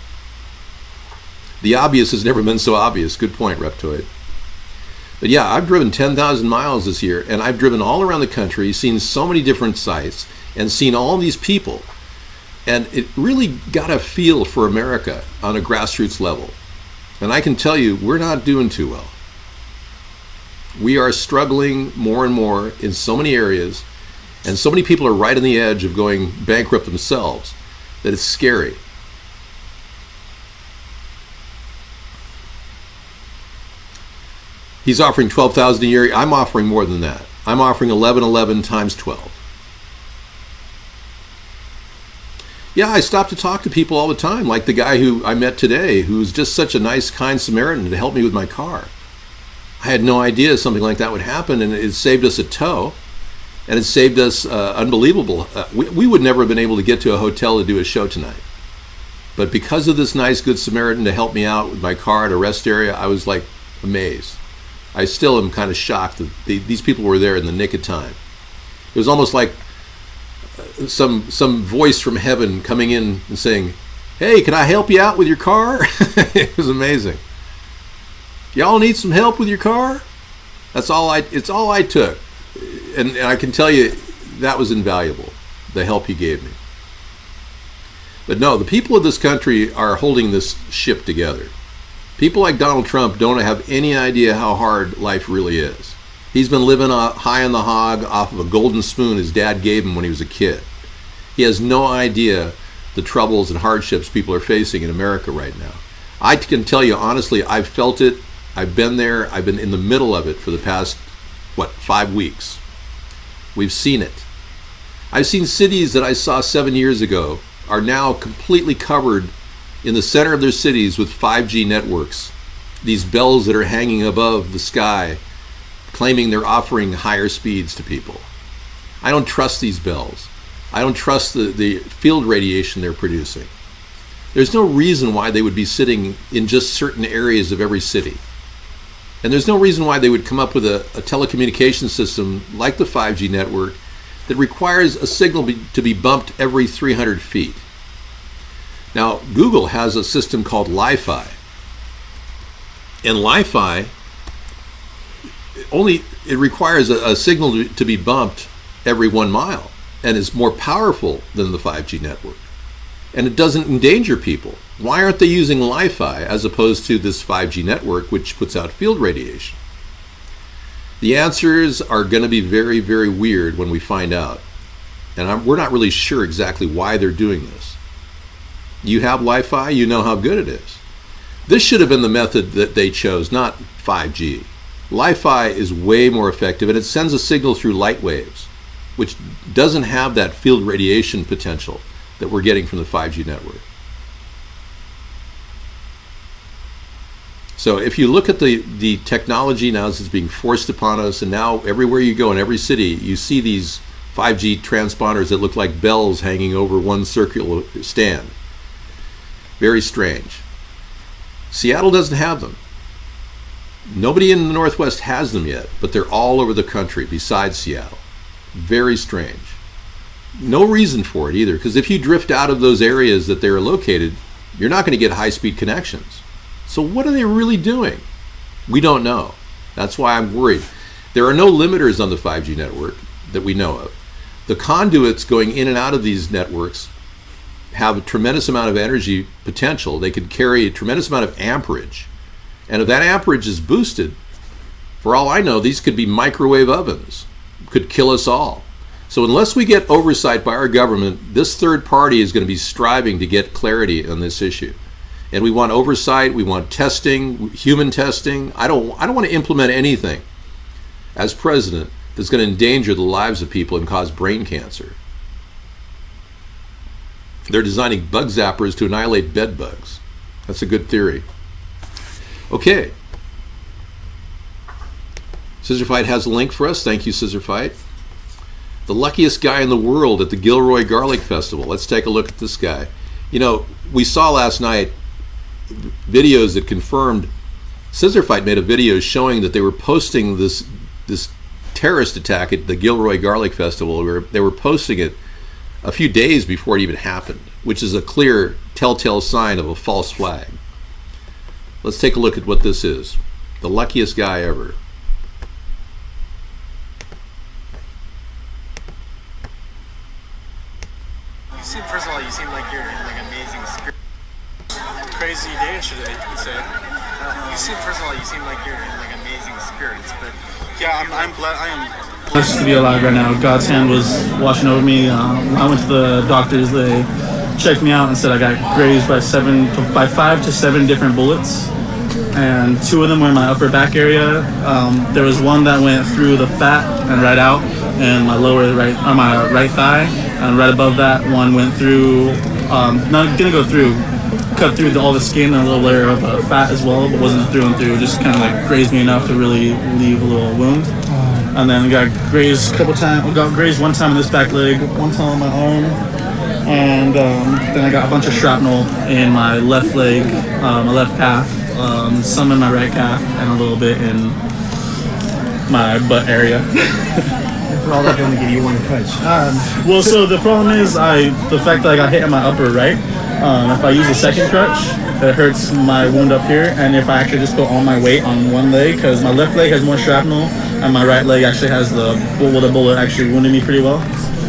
The obvious has never been so obvious. Good point, Reptoid. But yeah, I've driven 10,000 miles this year, and I've driven all around the country, seen so many different sites, and seen all these people. And it really got a feel for America on a grassroots level. And I can tell you, we're not doing too well. We are struggling more and more in so many areas, and so many people are right on the edge of going bankrupt themselves that it's scary. He's offering $12,000 a year. I'm offering more than that. I'm offering $11.11 times 12. Yeah, I stop to talk to people all the time, like the guy who I met today, who's just such a nice, kind Samaritan to help me with my car. I had no idea something like that would happen, and it saved us a tow, and it saved us unbelievable. We would never have been able to get to a hotel to do a show tonight. But because of this nice, good Samaritan to help me out with my car at a rest area, I was like amazed. I still am kind of shocked that these people were there in the nick of time. It was almost like some voice from heaven coming in and saying, "Hey, can I help you out with your car?" It was amazing. Y'all need some help with your car? It's all I took. And I can tell you that was invaluable, the help he gave me. But no, the people of this country are holding this ship together. People like Donald Trump don't have any idea how hard life really is. He's been living high on the hog off of a golden spoon his dad gave him when he was a kid. He has no idea the troubles and hardships people are facing in America right now. I can tell you honestly, I've felt it. I've been there. I've been in the middle of it for the past, 5 weeks. We've seen it. I've seen cities that I saw 7 years ago are now completely covered in the center of their cities with 5G networks. These bells that are hanging above the sky, claiming they're offering higher speeds to people. I don't trust these bells. I don't trust the field radiation they're producing. There's no reason why they would be sitting in just certain areas of every city. And there's no reason why they would come up with a telecommunication system like the 5G network that requires a signal to be bumped every 300 feet. Now, Google has a system called Li-Fi. And Li-Fi, it requires a signal to be bumped every 1 mile and is more powerful than the 5G network. And it doesn't endanger people. Why aren't they using Li-Fi as opposed to this 5G network, which puts out field radiation? The answers are going to be very, very weird when we find out. And we're not really sure exactly why they're doing this. You have Li-Fi, you know how good it is. This should have been the method that they chose, not 5G. Li-Fi is way more effective, and it sends a signal through light waves, which doesn't have that field radiation potential that we're getting from the 5G network. So if you look at the technology now as it's being forced upon us, and now everywhere you go in every city, you see these 5G transponders that look like bells hanging over one circular stand. Very strange. Seattle doesn't have them. Nobody in the Northwest has them yet, but they're all over the country besides Seattle. Very strange. No reason for it either, because if you drift out of those areas that they're located, you're not going to get high-speed connections. So what are they really doing? We don't know. That's why I'm worried. There are no limiters on the 5G network that we know of. The conduits going in and out of these networks have a tremendous amount of energy potential. They could carry a tremendous amount of amperage. And if that amperage is boosted, for all I know, these could be microwave ovens, could kill us all. So unless we get oversight by our government, this third party is going to be striving to get clarity on this issue. And we want oversight, we want testing, human testing. I don't want to implement anything as president that's going to endanger the lives of people and cause brain cancer. They're designing bug zappers to annihilate bed bugs. That's a good theory. Okay. Scissor Fight has a link for us. Thank you, Scissor Fight. The luckiest guy in the world at the Gilroy Garlic Festival. Let's take a look at this guy. You know, we saw last night videos that confirmed. Scissor Fight made a video showing that they were posting this terrorist attack at the Gilroy Garlic Festival, where they were posting it a few days before it even happened, which is a clear telltale sign of a false flag. Let's take a look at what this is. The luckiest guy ever. First of all, you seem like you're in like amazing spirit. Crazy day yesterday, you could say. First of all, you seem like you're in like amazing spirits. But yeah, I'm glad. I am blessed to be alive right now. God's hand was washing over me. I went to the doctors. They checked me out and said I got grazed by 5 to 7 different bullets, and 2 of them were in my upper back area. There was one that went through the fat and right out, and my my right thigh, and right above that one went through. Not gonna go through, cut through all the skin and a little layer of fat as well, but wasn't through and through. Just kind of like grazed me enough to really leave a little wound. And then got grazed a couple times. Got grazed one time in this back leg, one time on my arm, and then I got a bunch of shrapnel in my left leg, my left calf, some in my right calf, and a little bit in my butt area. For all that, only give you one punch. Well, so the problem is the fact that I got hit in my upper right. If I use a second crutch, it hurts my wound up here, and if I actually just put all my weight on one leg, because my left leg has more shrapnel, and my right leg actually has the bullet actually wounded me pretty well.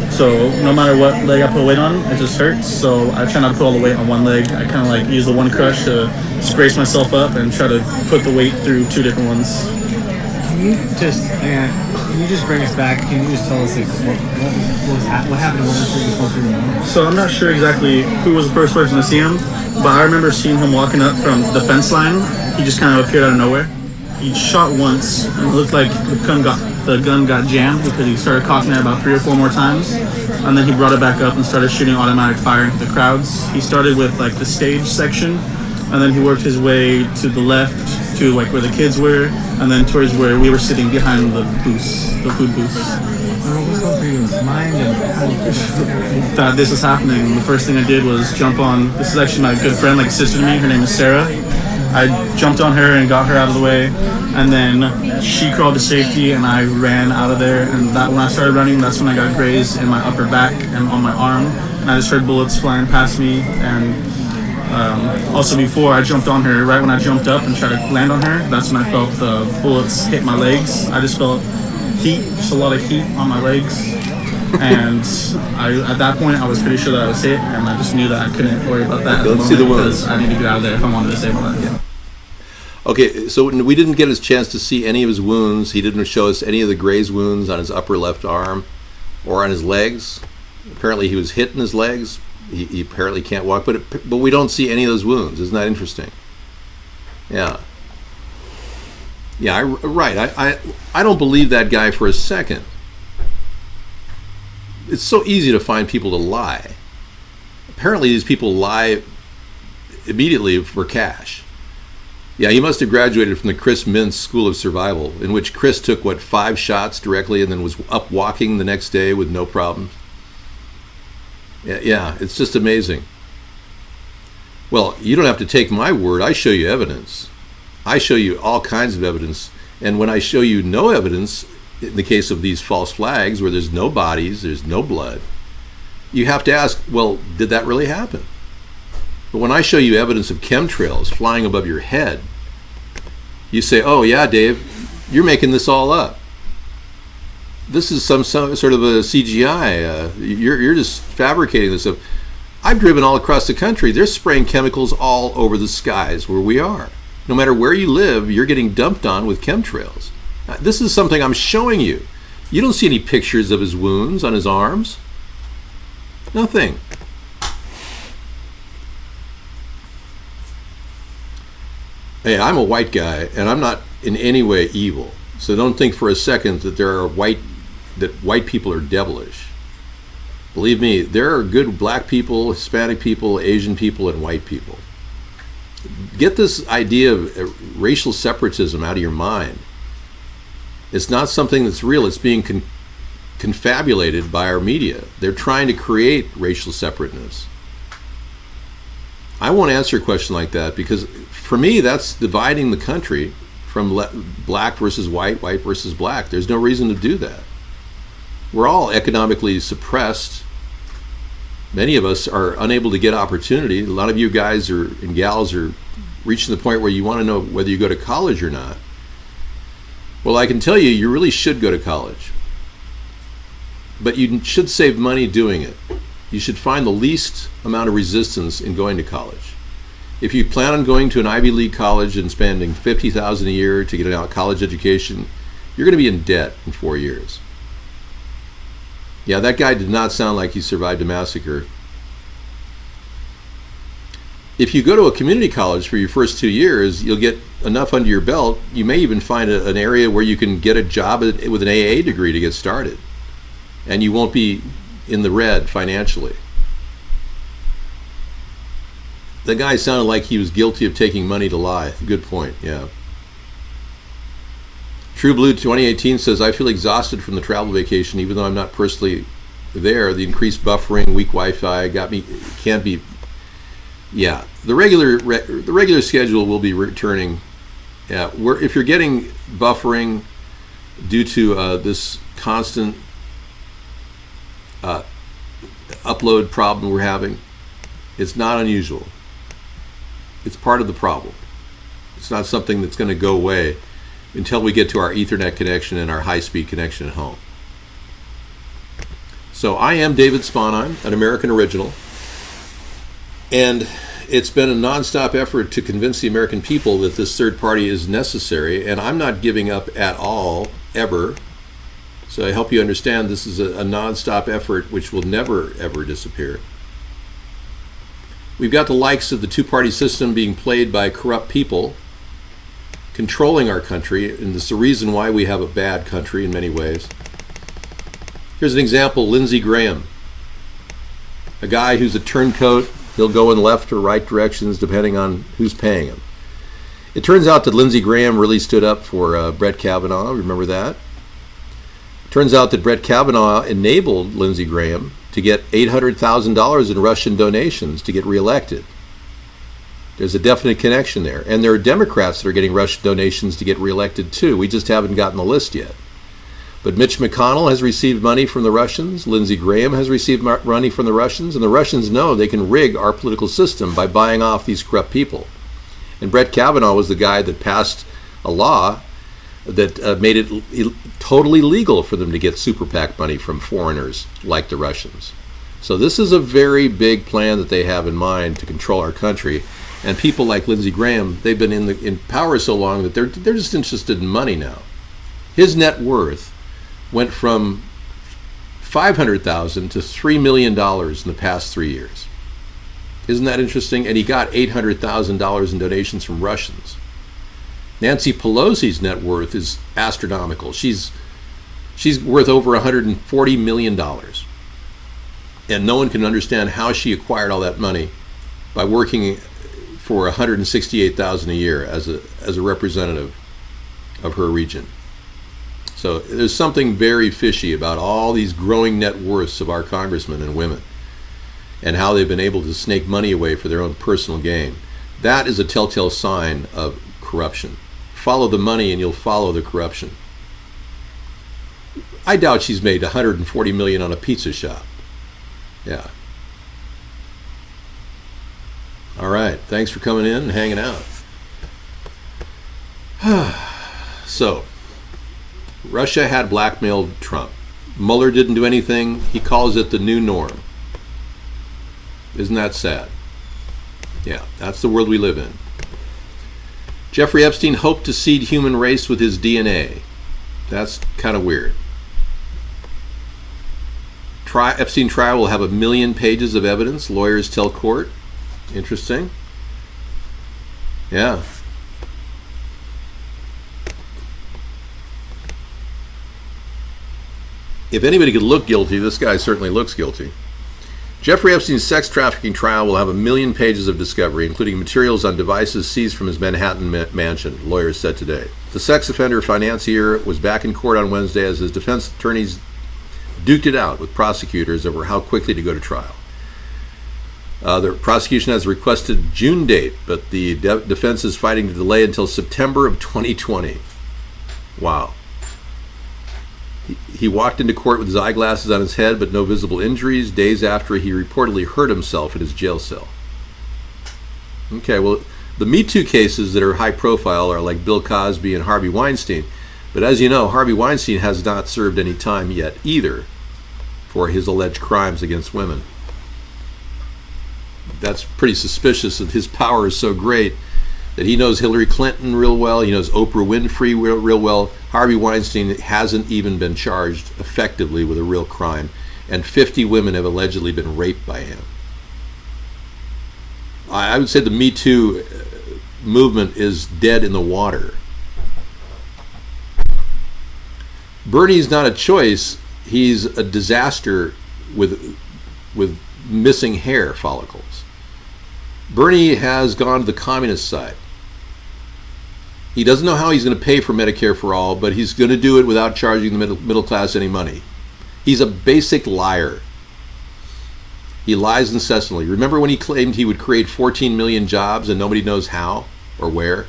So no matter what leg I put weight on, it just hurts. So I try not to put all the weight on one leg. I kind of like use the one crutch to brace myself up and try to put the weight through 2 different ones. Can you just bring us back? Can you just tell us like, what happened to one? So I'm not sure exactly who was the first person to see him, but I remember seeing him walking up from the fence line. He just kind of appeared out of nowhere. He shot once, and it looked like the gun got jammed because he started cocking it about 3 or 4 more times, and then he brought it back up and started shooting automatic fire into the crowds. He started with like the stage section, and then he worked his way to the left to like where the kids were, and then towards where we were sitting behind the booths, the food booths. What's going through your mind and that this was happening? The first thing I did was jump on. This is actually my good friend, like sister to me. Her name is Sarah. I jumped on her and got her out of the way, and then she crawled to safety, and I ran out of there. And that when I started running, that's when I got grazed in my upper back and on my arm, and I just heard bullets flying past me. And also before I jumped on her, right when I jumped up and tried to land on her, that's when I felt the bullets hit my legs. I just felt heat, just a lot of heat on my legs. And at that point, I was pretty sure that I was hit, and I just knew that I couldn't worry about that at the moment because I need to get out of there if I wanted to save my life. Yeah. Okay, so we didn't get his chance to see any of his wounds. He didn't show us any of the graze wounds on his upper left arm or on his legs. Apparently, he was hit in his legs. He apparently can't walk, but we don't see any of those wounds. Isn't that interesting? Yeah. Yeah, right. I don't believe that guy for a second. It's so easy to find people to lie. Apparently, these people lie immediately for cash. Yeah, he must have graduated from the Chris Mintz School of Survival, in which Chris took, 5 shots directly and then was up walking the next day with no problems. Yeah, it's just amazing. Well, you don't have to take my word. I show you evidence. I show you all kinds of evidence. And when I show you no evidence, in the case of these false flags where there's no bodies, there's no blood, you have to ask, well, did that really happen? But when I show you evidence of chemtrails flying above your head, you say, oh yeah, Dave, you're making this all up. this is some sort of a CGI. You're just fabricating this stuff. I've driven all across the country. They're spraying chemicals all over the skies where we are. No matter where you live, you're getting dumped on with chemtrails. This is something I'm showing you. You don't see any pictures of his wounds on his arms. Nothing. Hey, I'm a white guy, and I'm not in any way evil. So don't think for a second that white people are devilish. Believe me, there are good black people, Hispanic people, Asian people, and white people. Get this idea of racial separatism out of your mind. It's not something that's real. It's being confabulated by our media. They're trying to create racial separateness. I won't answer a question like that because for me, that's dividing the country from black versus white, white versus black. There's no reason to do that. We're all economically suppressed. Many of us are unable to get opportunity. A lot of you guys and gals are reaching the point where you want to know whether you go to college or not. Well, I can tell you, you really should go to college. But you should save money doing it. You should find the least amount of resistance in going to college. If you plan on going to an Ivy League college and spending $50,000 a year to get a college education, you're going to be in debt in 4 years. Yeah, that guy did not sound like he survived a massacre. If you go to a community college for your first 2 years, you'll get enough under your belt. You may even find an area where you can get a job with an AA degree to get started. And you won't be in the red financially. The guy sounded like he was guilty of taking money to lie. Good point, yeah. True Blue 2018 says, I feel exhausted from the travel vacation, even though I'm not personally there. The increased buffering, weak Wi-Fi got me, can't be, yeah. The regular schedule will be returning. Yeah, if you're getting buffering due to this constant upload problem we're having, it's not unusual. It's part of the problem. It's not something that's going to go away until we get to our Ethernet connection and our high-speed connection at home. So I am David Sponheim, an American original, and it's been a nonstop effort to convince the American people that this third party is necessary, and I'm not giving up at all, ever. So I hope you understand this is a nonstop effort which will never, ever disappear. We've got the likes of the two-party system being played by corrupt people, controlling our country, and it's the reason why we have a bad country in many ways. Here's an example, Lindsey Graham, a guy who's a turncoat. He'll go in left or right directions depending on who's paying him. It turns out that Lindsey Graham really stood up for Brett Kavanaugh. Remember that? It turns out that Brett Kavanaugh enabled Lindsey Graham to get $800,000 in Russian donations to get reelected. There's a definite connection there. And there are Democrats that are getting Russian donations to get reelected too. We just haven't gotten the list yet. But Mitch McConnell has received money from the Russians. Lindsey Graham has received money from the Russians. And the Russians know they can rig our political system by buying off these corrupt people. And Brett Kavanaugh was the guy that passed a law that made it totally legal for them to get super PAC money from foreigners like the Russians. So this is a very big plan that they have in mind to control our country. And people like Lindsey Graham, they've been in power so long that they're just interested in money now. His net worth went from $500,000 to $3 million in the past 3 years. Isn't that interesting? And he got $800,000 in donations from Russians. Nancy Pelosi's net worth is astronomical. She's worth over $140 million. And no one can understand how she acquired all that money by working for $168,000 a year as a representative of her region. So there's something very fishy about all these growing net worths of our congressmen and women and how they've been able to snake money away for their own personal gain. That is a telltale sign of corruption. Follow the money and you'll follow the corruption. I doubt she's made $140 million on a pizza shop. Yeah. All right. Thanks for coming in and hanging out. So, Russia had blackmailed Trump. Mueller didn't do anything. He calls it the new norm. Isn't that sad? Yeah, that's the world we live in. Jeffrey Epstein hoped to seed human race with his DNA. That's kind of weird. Epstein trial will have 1 million pages of evidence, lawyers tell court. Interesting. Yeah. If anybody could look guilty, this guy certainly looks guilty. Jeffrey Epstein's sex trafficking trial will have 1 million pages of discovery, including materials on devices seized from his Manhattan mansion, lawyers said today. The sex offender financier was back in court on Wednesday as his defense attorneys duked it out with prosecutors over how quickly to go to trial. The prosecution has a requested June date, but the defense is fighting to delay until September of 2020. Wow. He walked into court with his eyeglasses on his head, but no visible injuries, days after he reportedly hurt himself in his jail cell. Okay, well, the Me Too cases that are high profile are like Bill Cosby and Harvey Weinstein. But as you know, Harvey Weinstein has not served any time yet either for his alleged crimes against women. That's pretty suspicious that his power is so great that he knows Hillary Clinton real well, he knows Oprah Winfrey real well. Harvey Weinstein hasn't even been charged effectively with a real crime, and 50 women have allegedly been raped by him. I would say the Me Too movement is dead in the water. Bernie's not a choice, he's a disaster with missing hair follicles. Bernie has gone to the communist side. He doesn't know how he's going to pay for Medicare for all, but he's going to do it without charging the middle class any money. He's a basic liar. He lies incessantly. Remember when he claimed he would create 14 million jobs and nobody knows how or where?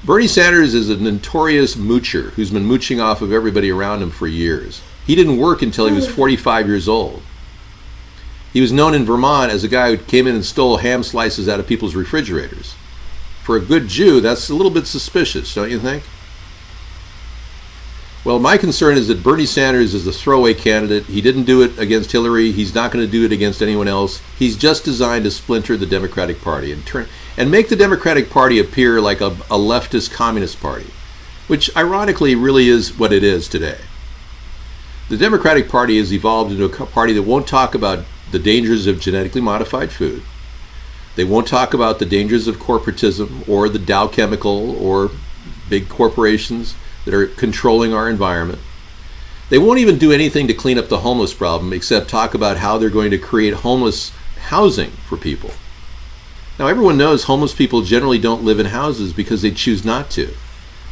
Bernie Sanders is a notorious moocher who's been mooching off of everybody around him for years. He didn't work until he was 45 years old. He was known in Vermont as a guy who came in and stole ham slices out of people's refrigerators. For a good Jew, that's a little bit suspicious, don't you think? Well, my concern is that Bernie Sanders is a throwaway candidate. He didn't do it against Hillary. He's not going to do it against anyone else. He's just designed to splinter the Democratic Party and make the Democratic Party appear like a leftist communist party, which ironically really is what it is today. The Democratic Party has evolved into a party that won't talk about the dangers of genetically modified food. They won't talk about the dangers of corporatism or the Dow Chemical or big corporations that are controlling our environment. They won't even do anything to clean up the homeless problem except talk about how they're going to create homeless housing for people. Now, everyone knows homeless people generally don't live in houses because they choose not to.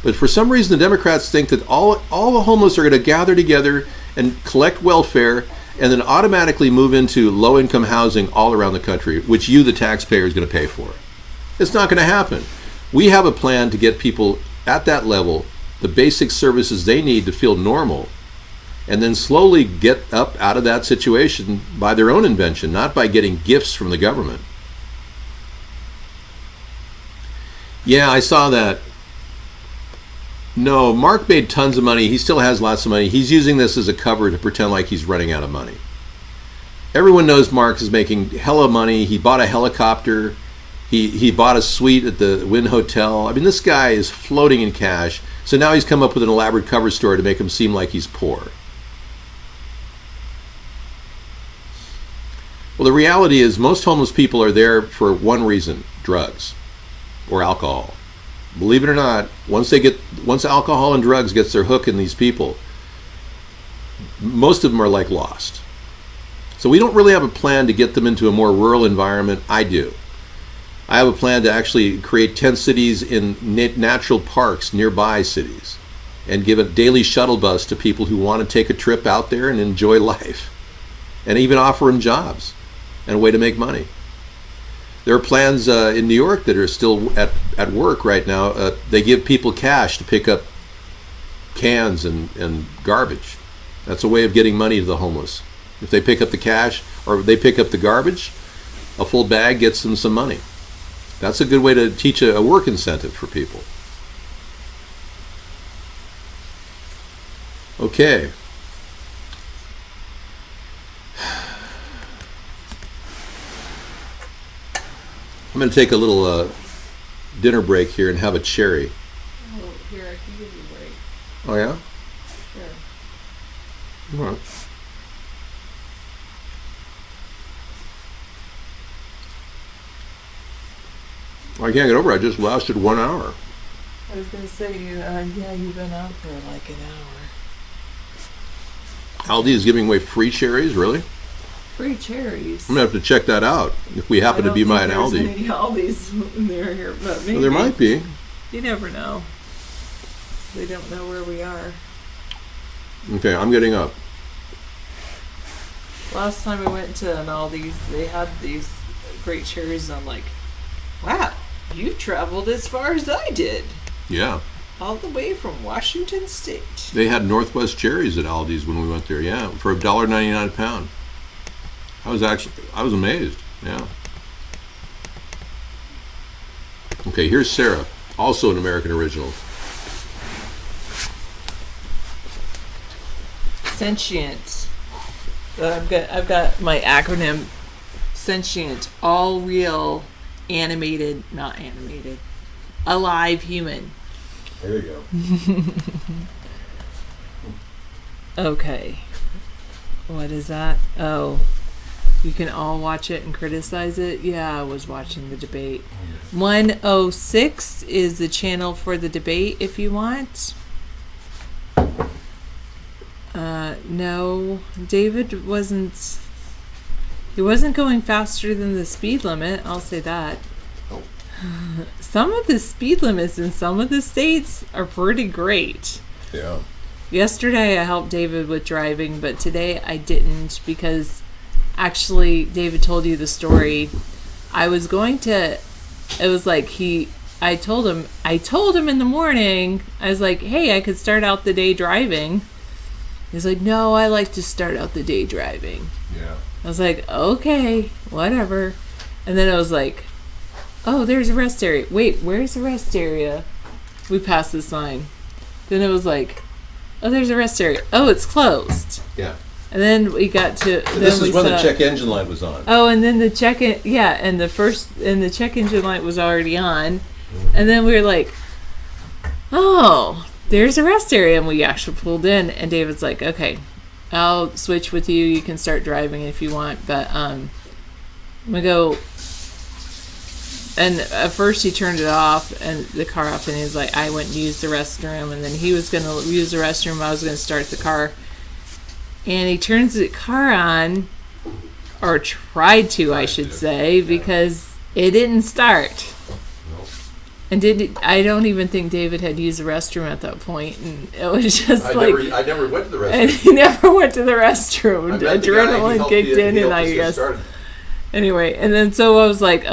But for some reason, the Democrats think that all the homeless are going to gather together and collect welfare and then automatically move into low-income housing all around the country, which you, the taxpayer, is going to pay for. It's not going to happen. We have a plan to get people at that level the basic services they need to feel normal, and then slowly get up out of that situation by their own invention, not by getting gifts from the government. Yeah, I saw that. No, Mark made tons of money. He still has lots of money. He's using this as a cover to pretend like he's running out of money. Everyone knows Mark is making hella money. He bought a helicopter. He bought a suite at the Wynn Hotel. I mean, this guy is floating in cash. So now he's come up with an elaborate cover story to make him seem like he's poor. Well, the reality is most homeless people are there for one reason: drugs or alcohol. Believe it or not, once alcohol and drugs gets their hook in these people, most of them are like lost. So we don't really have a plan to get them into a more rural environment. I do. I have a plan to actually create 10 cities in natural parks nearby cities and give a daily shuttle bus to people who want to take a trip out there and enjoy life, and even offer them jobs and a way to make money. There are plans in New York that are still at work right now. They give people cash to pick up cans and garbage. That's a way of getting money to the homeless. If they pick up the cash or they pick up the garbage, a full bag gets them some money. That's a good way to teach a work incentive for people. Okay. going to take a little dinner break here and have a cherry. Oh, here, I can give you a break. Oh, yeah? Sure. All right. I can't get over it. I just lasted 1 hour. I was going to say, yeah, you've been out for like an hour. Aldi is giving away free cherries, really? Free cherries. I'm going to have to check that out if we happen to be by an Aldi. There's any Aldis near here, but maybe. Well, there might be. You never know. They don't know where we are. Okay, I'm getting up. Last time we went to an Aldi's, they had these great cherries, and I'm like, wow, you traveled as far as I did. Yeah. All the way from Washington State. They had Northwest cherries at Aldi's when we went there, yeah, for $1.99 a pound. I was amazed, yeah. Okay, here's Sarah, also an American original. Sentient. I've got my acronym. Sentient, all real, animated, not animated, alive human. There you go. Okay. What is that? Oh, you can all watch it and criticize it? Yeah, I was watching the debate. 106 is the channel for the debate if you want. No, David wasn't. He wasn't going faster than the speed limit, I'll say that. Oh. Some of the speed limits in some of the states are pretty great. Yeah. Yesterday I helped David with driving, but today I didn't because actually David told you the story. I was going to, it was like I told him in the morning, I was like, hey, I could start out the day driving. He's like, no, I like to start out the day driving. Yeah. I was like, okay, whatever. And then I was like, oh, there's a rest area. Wait, where's the rest area? We passed the sign. Then it was like, oh, there's a rest area. Oh, it's closed. Yeah. And then we got to. This is when the check engine light was on. Oh, and then the check engine light was already on. And then we were like, oh, there's a rest area. And we actually pulled in. And David's like, okay, I'll switch with you. You can start driving if you want. But I'm going to go. And at first he turned it off and the car off. And he's like, I went and used the restroom. And then he was going to use the restroom. I was going to start the car. And he turns the car on, or tried to, I should say, because it didn't start. And I don't even think David had used the restroom at that point, and it was just I never went to the restroom. And he never went to the restroom. Adrenaline kicked in, and I guess. Anyway, and then so I was like,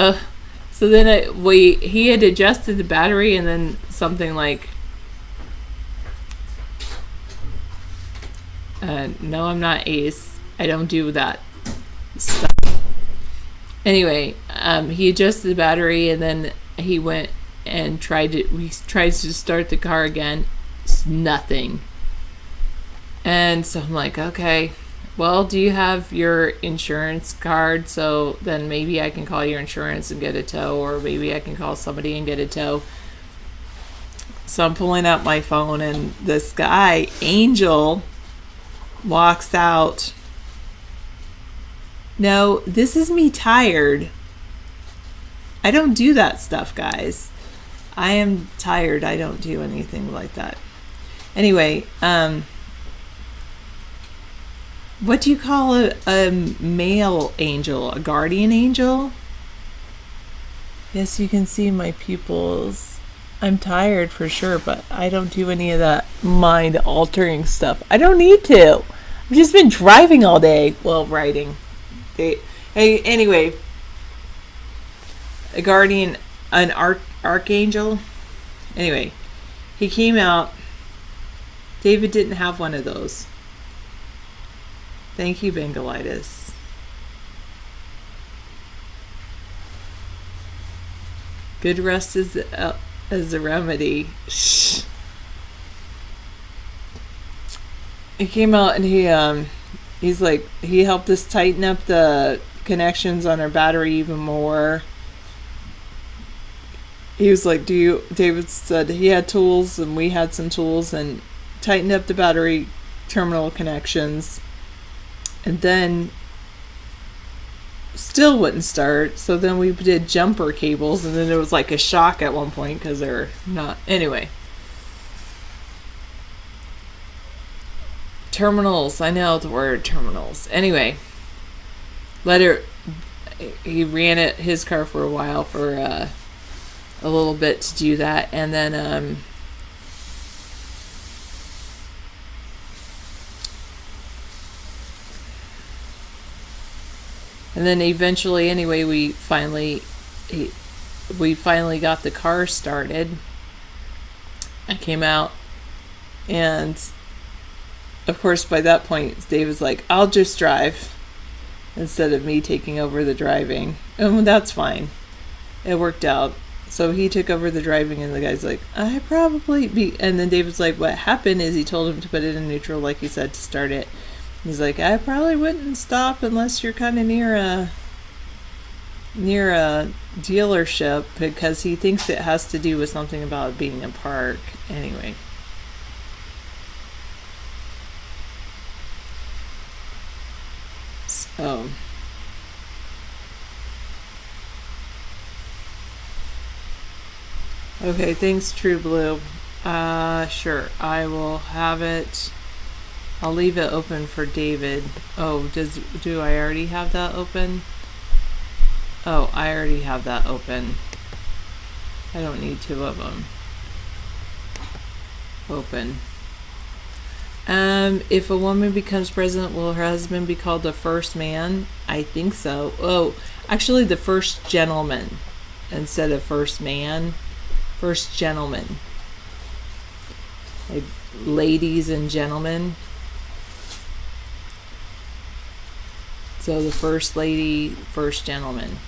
so then he had adjusted the battery, and then something like. No, I'm not Ace. I don't do that stuff. Anyway, he adjusted the battery and then he went and tried to start the car again. It's nothing. And so I'm like, okay, well, do you have your insurance card? So then maybe I can call your insurance and get a tow, or maybe I can call somebody and get a tow. So I'm pulling out my phone and this guy, Angel, walks out. No, this is me tired. I don't do that stuff, guys. I am tired. I don't do anything like that. Anyway, what do you call a male angel? A guardian angel? Yes, you can see my pupils. I'm tired for sure, but I don't do any of that mind-altering stuff. I don't need to. I've just been driving all day. Well, writing. Hey, anyway. A guardian, an archangel. Anyway, he came out. David didn't have one of those. Thank you, Bengalitis. Good rest is a remedy. Shh. He came out and he's like, he helped us tighten up the connections on our battery even more. he was like, David said he had tools and we had some tools and tightened up the battery terminal connections, and then still wouldn't start. So then we did jumper cables, and then there was like a shock at one point because they're not. Anyway. Terminals. I know the word terminals. Anyway. He ran his car for a while for a little bit to do that, and then eventually, anyway, we finally got the car started. I came out, and of course by that point Dave was like, I'll just drive instead of me taking over the driving, and that's fine. It worked out. So he took over the driving, and the guy's like, I probably be, and then David's like, what happened is he told him to put it in neutral, like he said, to start it. He's like, I probably wouldn't stop unless you're kind of near a dealership, because he thinks it has to do with something about it being a park. Anyway. So. Okay, thanks, True Blue. Sure, I will have it. I'll leave it open for David. Oh, do I already have that open? Oh, I already have that open. I don't need two of them. Open. If a woman becomes president, will her husband be called the first man? I think so. Oh, actually the first gentleman instead of first man. First gentleman. Like ladies and gentlemen. So the first lady, first gentleman.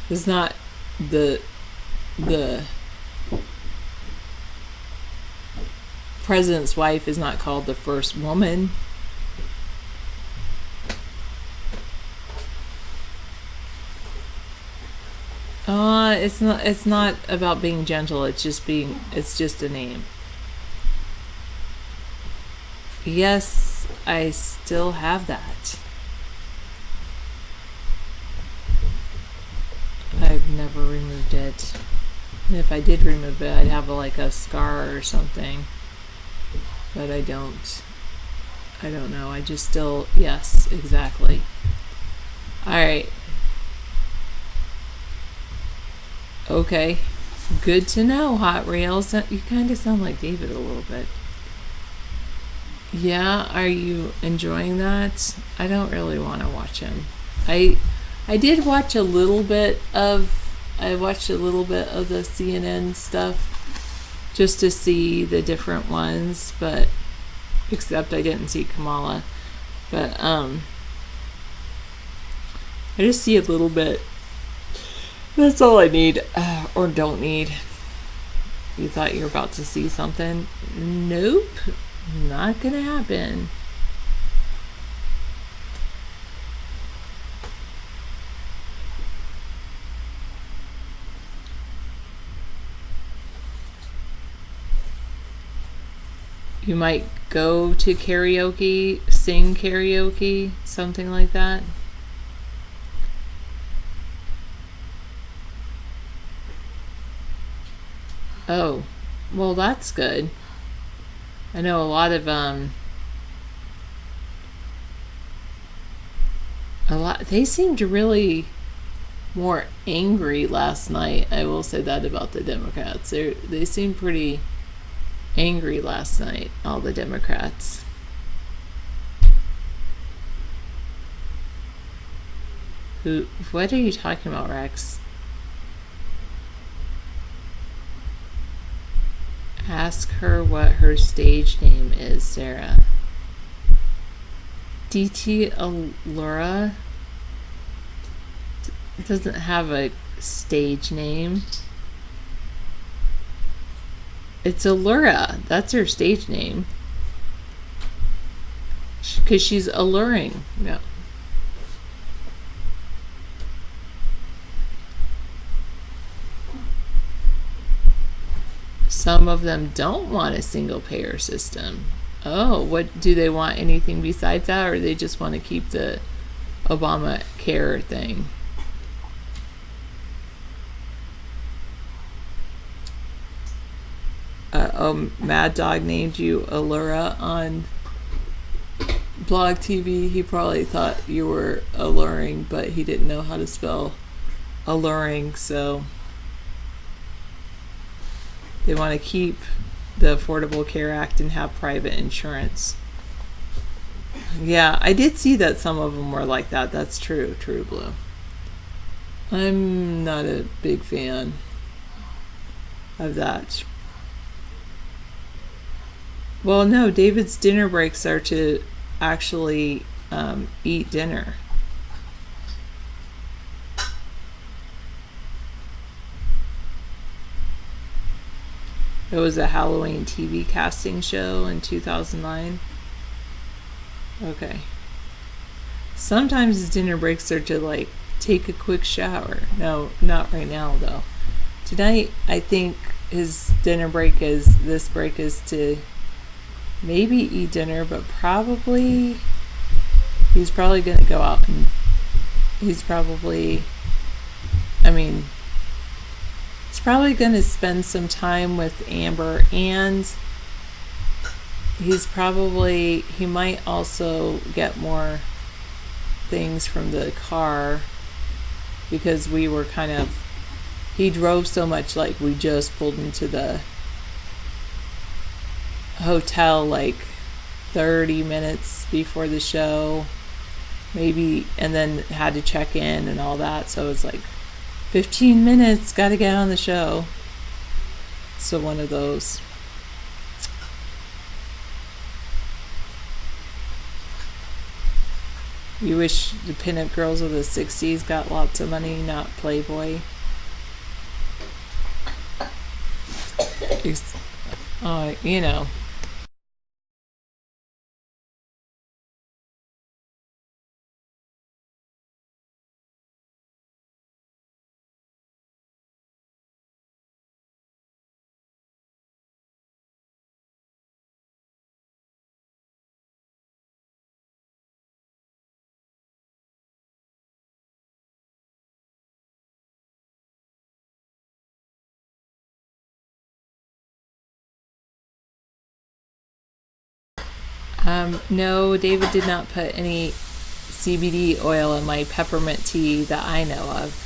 It's not the president's wife is not called the first woman. It's not about being gentle, it's just a name. Yes, I still have that. I've never removed it. And if I did remove it, I'd have like a scar or something. But I don't know. I just still, yes, exactly. Alright. Okay. Good to know, Hot Rails. You kind of sound like David a little bit. Yeah, are you enjoying that? I don't really want to watch him. I did watch a little bit of the CNN stuff just to see the different ones, but except I didn't see Kamala. But I just see a little bit. That's all I need, or don't need. You thought you were about to see something? Nope. Not gonna happen. You might go to karaoke, sing karaoke, something like that. Oh, well, that's good. I know a lot of they seemed really more angry last night. I will say that about the Democrats. They seemed pretty angry last night, all the Democrats. What are you talking about, Rex? Ask her what her stage name is, Sarah. DT Allura doesn't have a stage name. It's Allura. That's her stage name. Because she's alluring. Yeah. Some of them don't want a single payer system. Oh, what do they want? Anything besides that, or they just want to keep the Obamacare thing? Mad Dog named you Allura on Blog TV. He probably thought you were alluring, but he didn't know how to spell alluring, so they want to keep the Affordable Care Act and have private insurance. Yeah, I did see that some of them were like that. That's true, True Blue. I'm not a big fan of that. Well, no, David's dinner breaks are to actually eat dinner. It was a Halloween TV casting show in 2009. Okay. Sometimes his dinner breaks are to like take a quick shower. No, not right now though. Tonight, I think his dinner break is, this break is to maybe eat dinner, but he's probably going to go out and he's probably going to spend some time with Amber, and he might also get more things from the car, because he drove so much, like we just pulled into the hotel like 30 minutes before the show maybe, and then had to check in and all that, so it's like 15 minutes, gotta get on the show. So one of those. You wish the pinup girls of the 60s got lots of money, not Playboy. You know. No, David did not put any CBD oil in my peppermint tea that I know of.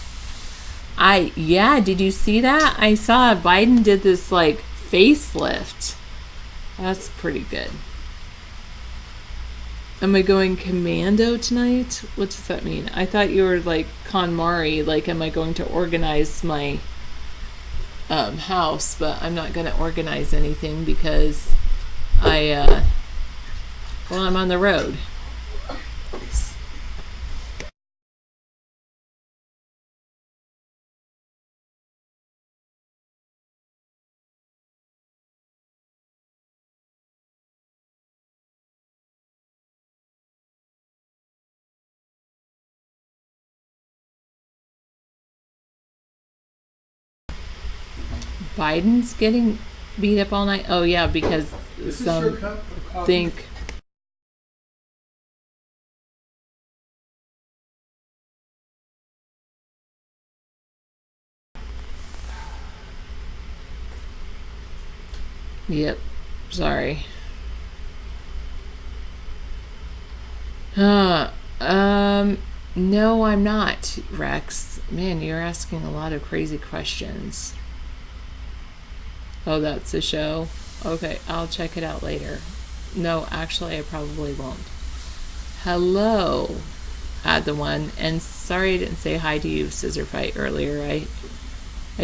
Did you see that? I saw Biden did this like facelift. That's pretty good. Am I going commando tonight? What does that mean? I thought you were like KonMari, like am I going to organize my house, but I'm not going to organize anything because I'm on the road. Biden's getting beat up all night. Oh yeah, because some think. Yep, sorry. No, I'm not, Rex. Man, you're asking a lot of crazy questions. Oh, that's a show? Okay, I'll check it out later. No, actually, I probably won't. Hello, add the one. And sorry I didn't say hi to you, Scissor Fight, earlier. I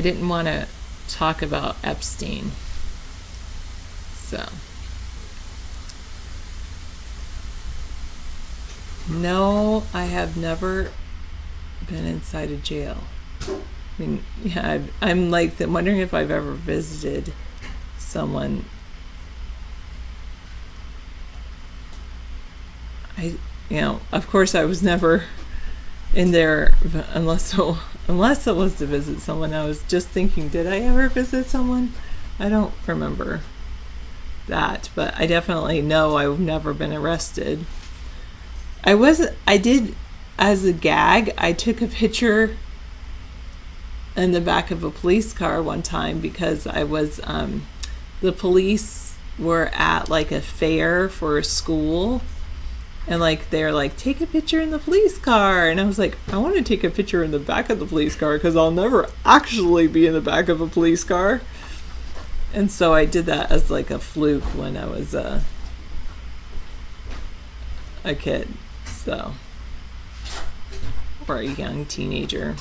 didn't want to talk about Epstein. So. No, I have never been inside a jail. I mean, yeah, I'm like wondering if I've ever visited someone. Of course, I was never in there unless it was to visit someone. I was just thinking, did I ever visit someone? I don't remember that, but I definitely know I've never been arrested. I did, as a gag, I took a picture in the back of a police car one time because I was, the police were at like a fair for a school, and like they're like, take a picture in the police car, and I was like, I want to take a picture in the back of the police car because I'll never actually be in the back of a police car. And so I did that as like a fluke when I was a kid, so, or a young teenager.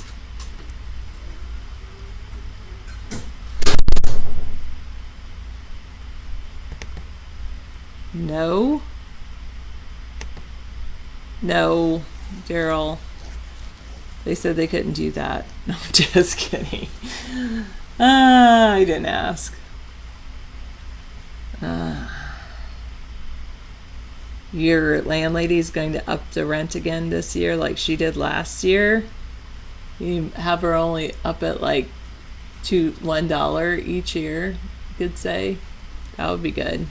No, Daryl. They said they couldn't do that. No, I'm just kidding. I didn't ask. Your landlady's going to up the rent again this year like she did last year. You have her only up at like $1 each year, you could say. That would be good.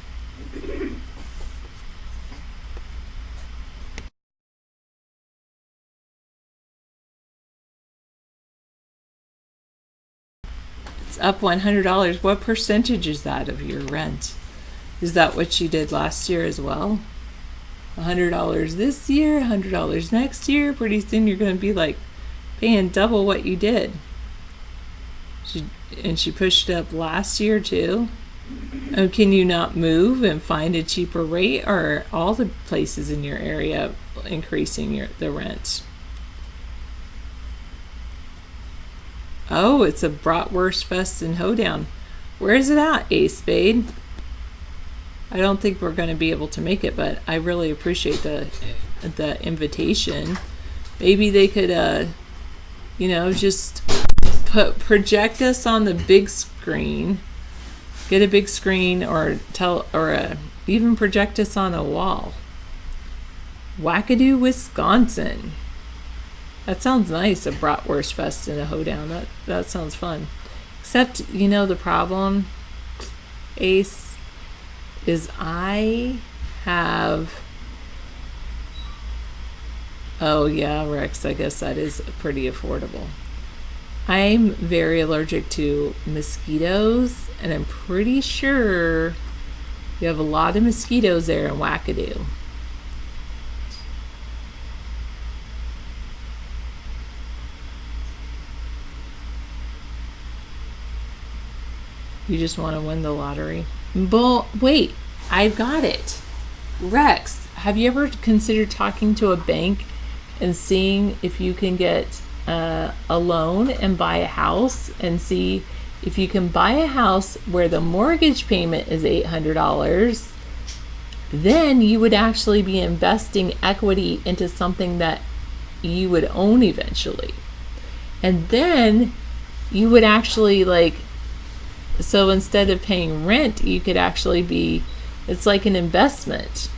It's up $100. What percentage is that of your rent? Is that what she did last year as well? $100 this year, $100 next year. Pretty soon you're going to be like paying double what you did. She pushed it up last year too. And can you not move and find a cheaper rate, or are all the places in your area increasing the rent? Oh, it's a Bratwurst Fest in Hoedown. Where is it at, Ace Spade? I don't think we're going to be able to make it, but I really appreciate the invitation. Maybe they could, just project us on the big screen. Get a big screen, or even project us on a wall. Wackadoo, Wisconsin. That sounds nice. A Bratwurst Fest in a Hoedown. That sounds fun. Except, the problem, Ace, is I have... Oh yeah, Rex, I guess that is pretty affordable. I'm very allergic to mosquitoes, and I'm pretty sure you have a lot of mosquitoes there in Wackadoo. You just want to win the lottery. Wait, I've got it. Rex, have you ever considered talking to a bank and seeing if you can get a loan and buy a house, and see if you can buy a house where the mortgage payment is $800? Then you would actually be investing equity into something that you would own eventually. And then you would actually so instead of paying rent, you could actually it's like an investment.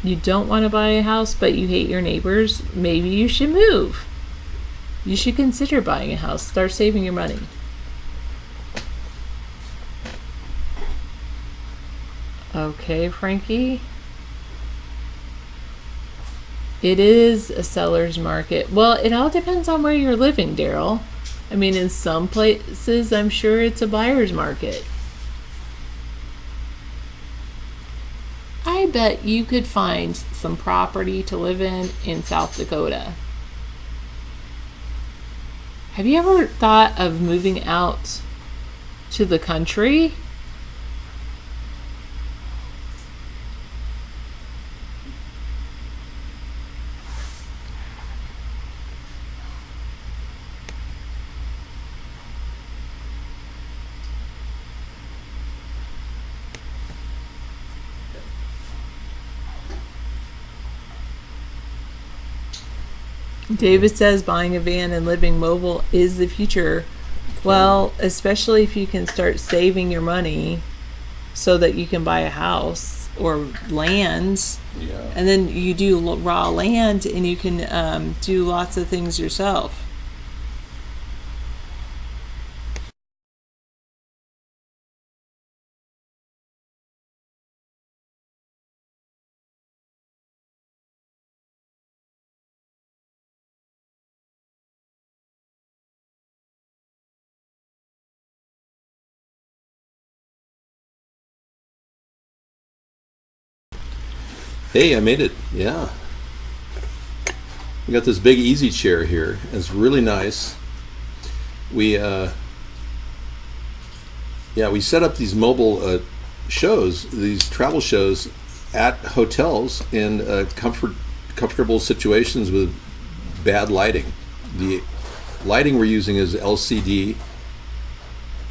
You don't want to buy a house, but you hate your neighbors. Maybe you should move. You should consider buying a house. Start saving your money. Okay, Frankie. It is a seller's market. Well, it all depends on where you're living, Daryl. I mean, in some places, I'm sure it's a buyer's market. I bet you could find some property to live in South Dakota. Have you ever thought of moving out to the country? David says buying a van and living mobile is the future. Well, especially if you can start saving your money so that you can buy a house or land. Yeah. And then you do raw land, and you can do lots of things yourself. Hey, I made it. Yeah. We got this big easy chair here. It's really nice. We set up these mobile shows, these travel shows at hotels in comfortable situations with bad lighting. The lighting we're using is LCD,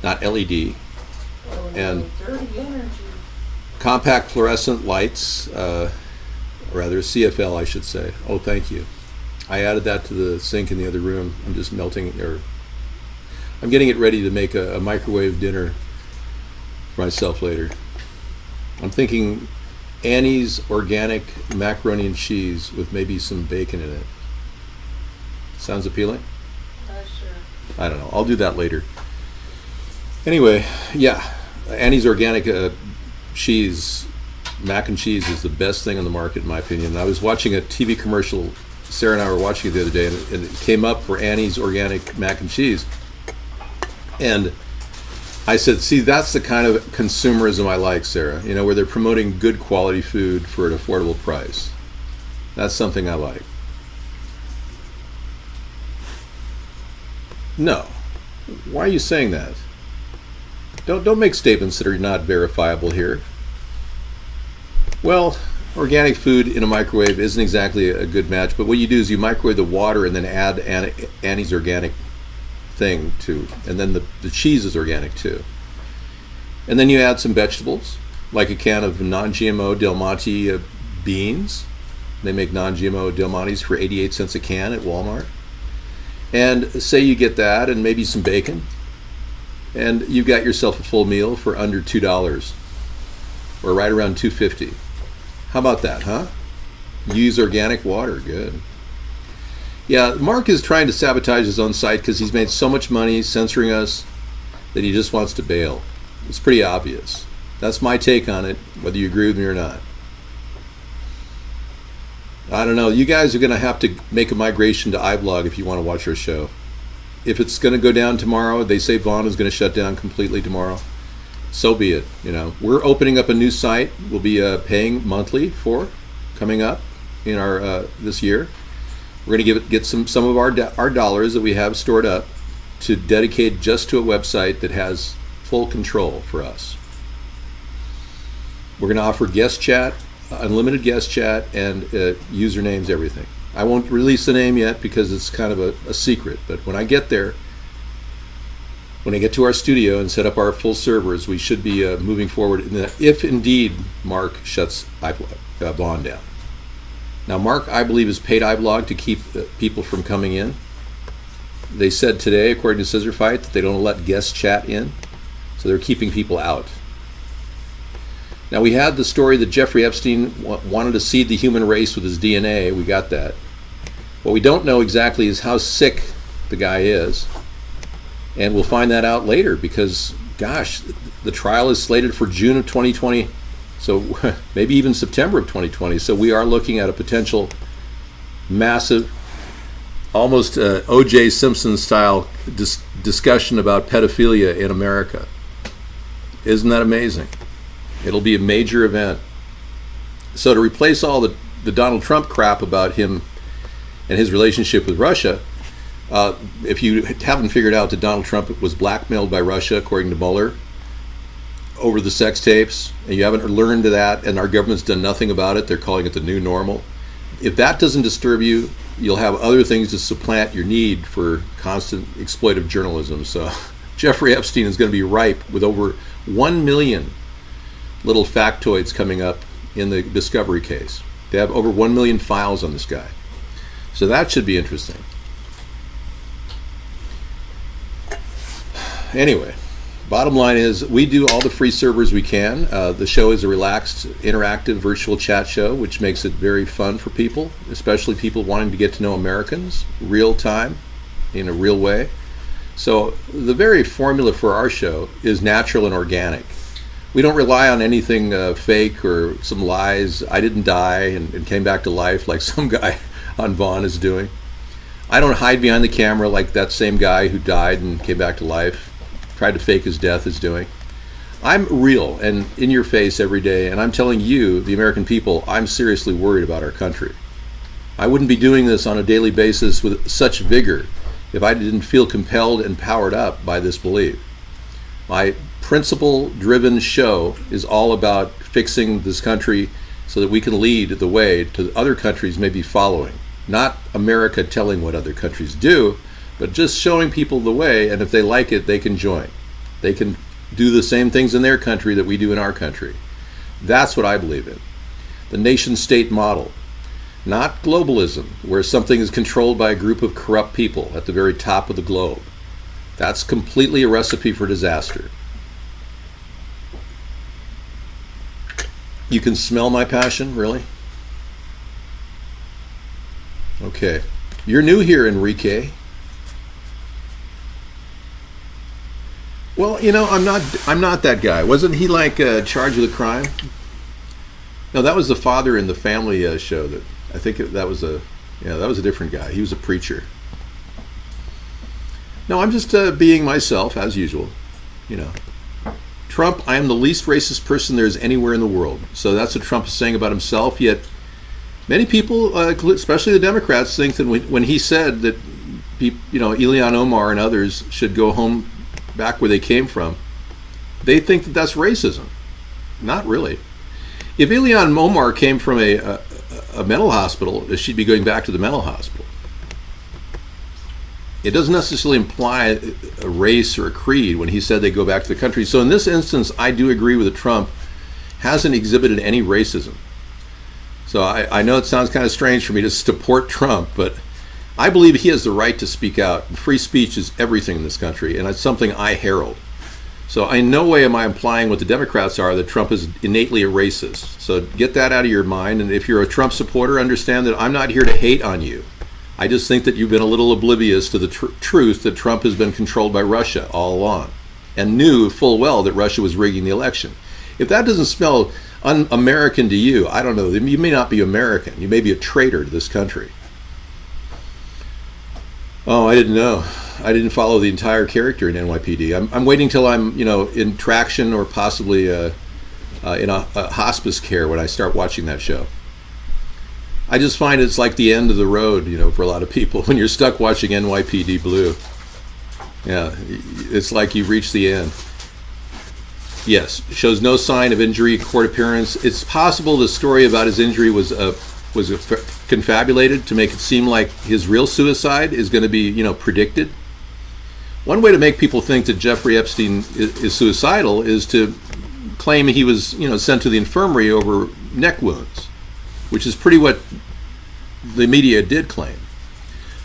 not LED, and compact fluorescent lights, rather CFL, I should say. Oh, thank you. I added that to the sink in the other room. I'm just I'm getting it ready to make a microwave dinner for myself later. I'm thinking Annie's organic macaroni and cheese with maybe some bacon in it. Sounds appealing? Sure. I don't know. I'll do that later. Anyway, yeah, Annie's organic cheese, mac and cheese is the best thing on the market in my opinion. I was watching a TV commercial, Sarah and I were watching it the other day, and it came up for Annie's organic mac and cheese. And I said, see, that's the kind of consumerism I like, Sarah, where they're promoting good quality food for an affordable price. That's something I like. No. Why are you saying that? Don't make statements that are not verifiable here. Well, organic food in a microwave isn't exactly a good match, but what you do is you microwave the water and then add Annie's organic thing to, and then the cheese is organic too. And then you add some vegetables, like a can of non-GMO Del Monte beans. They make non-GMO Del Montes for 88 cents a can at Walmart. And say you get that and maybe some bacon, and you've got yourself a full meal for under $2, or right around $2.50. How about that, huh? Use organic water, good. Yeah, Mark is trying to sabotage his own site because he's made so much money censoring us that he just wants to bail. It's pretty obvious. That's my take on it, whether you agree with me or not. I don't know. You guys are going to have to make a migration to iBlog if you want to watch our show. If it's going to go down tomorrow, they say Vaughn is going to shut down completely tomorrow. So be it. We're opening up a new site. We'll be paying monthly for coming up in our this year. We're going to get some of our dollars that we have stored up to dedicate just to a website that has full control for us. We're going to offer guest chat, unlimited guest chat, and usernames, everything. I won't release the name yet because it's kind of a secret, but when I get there, when I get to our studio and set up our full servers, we should be moving forward in that, if indeed Mark shuts Vaughn down. Now, Mark, I believe, has paid iBlog to keep people from coming in. They said today, according to Scissor Fight, that they don't let guest chat in, so they're keeping people out. Now, we had the story that Jeffrey Epstein wanted to seed the human race with his DNA. We got that. What we don't know exactly is how sick the guy is, and we'll find that out later because, gosh, the trial is slated for June of 2020. So maybe even September of 2020. So we are looking at a potential massive, almost O.J. Simpson style discussion about pedophilia in America. Isn't that amazing? It'll be a major event. So to replace all the Donald Trump crap about him and his relationship with Russia, if you haven't figured out that Donald Trump was blackmailed by Russia, according to Mueller, over the sex tapes, and you haven't learned that, and our government's done nothing about it, they're calling it the new normal. If that doesn't disturb you, you'll have other things to supplant your need for constant exploitive journalism. So Jeffrey Epstein is going to be ripe with over 1 million little factoids coming up in the discovery case. They have over 1 million files on this guy. So that should be interesting. Anyway, bottom line is we do all the free servers we can. The show is a relaxed, interactive, virtual chat show, which makes it very fun for people, especially people wanting to get to know Americans real time, in a real way. So the very formula for our show is natural and organic. We don't rely on anything fake or some lies. I didn't die and came back to life like some guy on Vaughn is doing. I don't hide behind the camera like that same guy who died and came back to life, tried to fake his death is doing. I'm real and in your face every day, and I'm telling you, the American people, I'm seriously worried about our country. I wouldn't be doing this on a daily basis with such vigor if I didn't feel compelled and powered up by this belief. My principle-driven show is all about fixing this country so that we can lead the way to other countries maybe following. Not America telling what other countries do, but just showing people the way, and if they like it, they can join. They can do the same things in their country that we do in our country. That's what I believe in. The nation-state model. Not globalism, where something is controlled by a group of corrupt people at the very top of the globe. That's completely a recipe for disaster. You can smell my passion, really? Okay. You're new here, Enrique. Well, you know, I'm not that guy. Wasn't he like charged with a crime? No, that was the father in the Family show. That I think that was a different guy. He was a preacher. No, I'm just being myself as usual. You know, Trump. I am the least racist person there is anywhere in the world. So that's what Trump is saying about himself. Yet many people, especially the Democrats, think that when he said that, Ilhan Omar and others should go home back where they came from, they think that that's racism. Not really. If Ilhan Omar came from a mental hospital, she'd be going back to the mental hospital. It doesn't necessarily imply a race or a creed when he said they go back to the country. So in this instance, I do agree with Trump hasn't exhibited any racism. So I know it sounds kind of strange for me to support Trump, but I believe he has the right to speak out. Free speech is everything in this country, and it's something I herald. So in no way am I implying what the Democrats are, that Trump is innately a racist. So get that out of your mind, and if you're a Trump supporter, understand that I'm not here to hate on you. I just think that you've been a little oblivious to the truth that Trump has been controlled by Russia all along, and knew full well that Russia was rigging the election. If that doesn't smell un-American to you, I don't know, you may not be American. You may be a traitor to this country. Oh, I didn't know. I didn't follow the entire character in NYPD. I'm waiting till I'm, in traction or possibly in a hospice care when I start watching that show. I just find it's like the end of the road, for a lot of people when you're stuck watching NYPD Blue. Yeah, it's like you've reached the end. Yes, shows no sign of injury, court appearance. It's possible the story about his injury was confabulated to make it seem like his real suicide is going to be, predicted. One way to make people think that Jeffrey Epstein is suicidal is to claim he was, sent to the infirmary over neck wounds, which is pretty what the media did claim.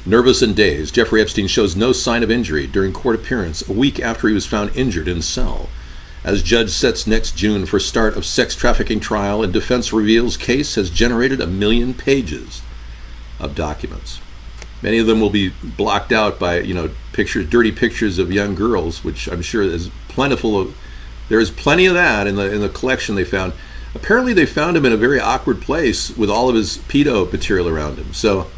Nervous and dazed, Jeffrey Epstein shows no sign of injury during court appearance a week after he was found injured in cell. As judge sets next June for start of sex trafficking trial, and defense reveals case has generated 1 million pages of documents. Many of them will be blocked out by, dirty pictures of young girls, which I'm sure is plentiful of. There is plenty of that in the collection they found. Apparently they found him in a very awkward place with all of his pedo material around him. So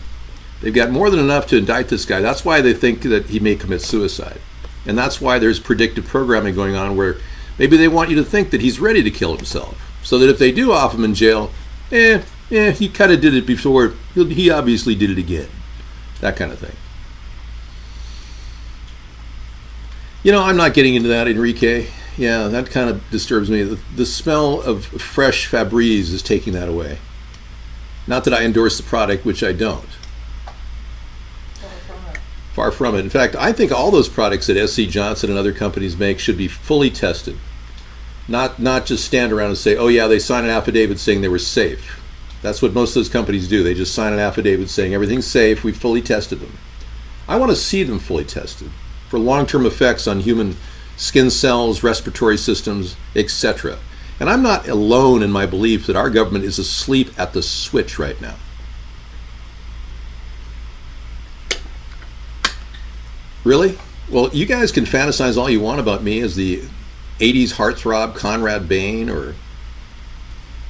they've got more than enough to indict this guy. That's why they think that he may commit suicide. And that's why there's predictive programming going on where maybe they want you to think that he's ready to kill himself, so that if they do off him in jail, he kind of did it before, he obviously did it again. That kind of thing. I'm not getting into that, Enrique. Yeah, that kind of disturbs me. The smell of fresh Febreze is taking that away. Not that I endorse the product, which I don't. Far from it. In fact, I think all those products that SC Johnson and other companies make should be fully tested. Not just stand around and say, oh yeah, they signed an affidavit saying they were safe. That's what most of those companies do. They just sign an affidavit saying everything's safe, we fully tested them. I want to see them fully tested for long-term effects on human skin cells, respiratory systems, etc. And I'm not alone in my belief that our government is asleep at the switch right now. Really? Well, you guys can fantasize all you want about me as the 80s heartthrob Conrad Bain, or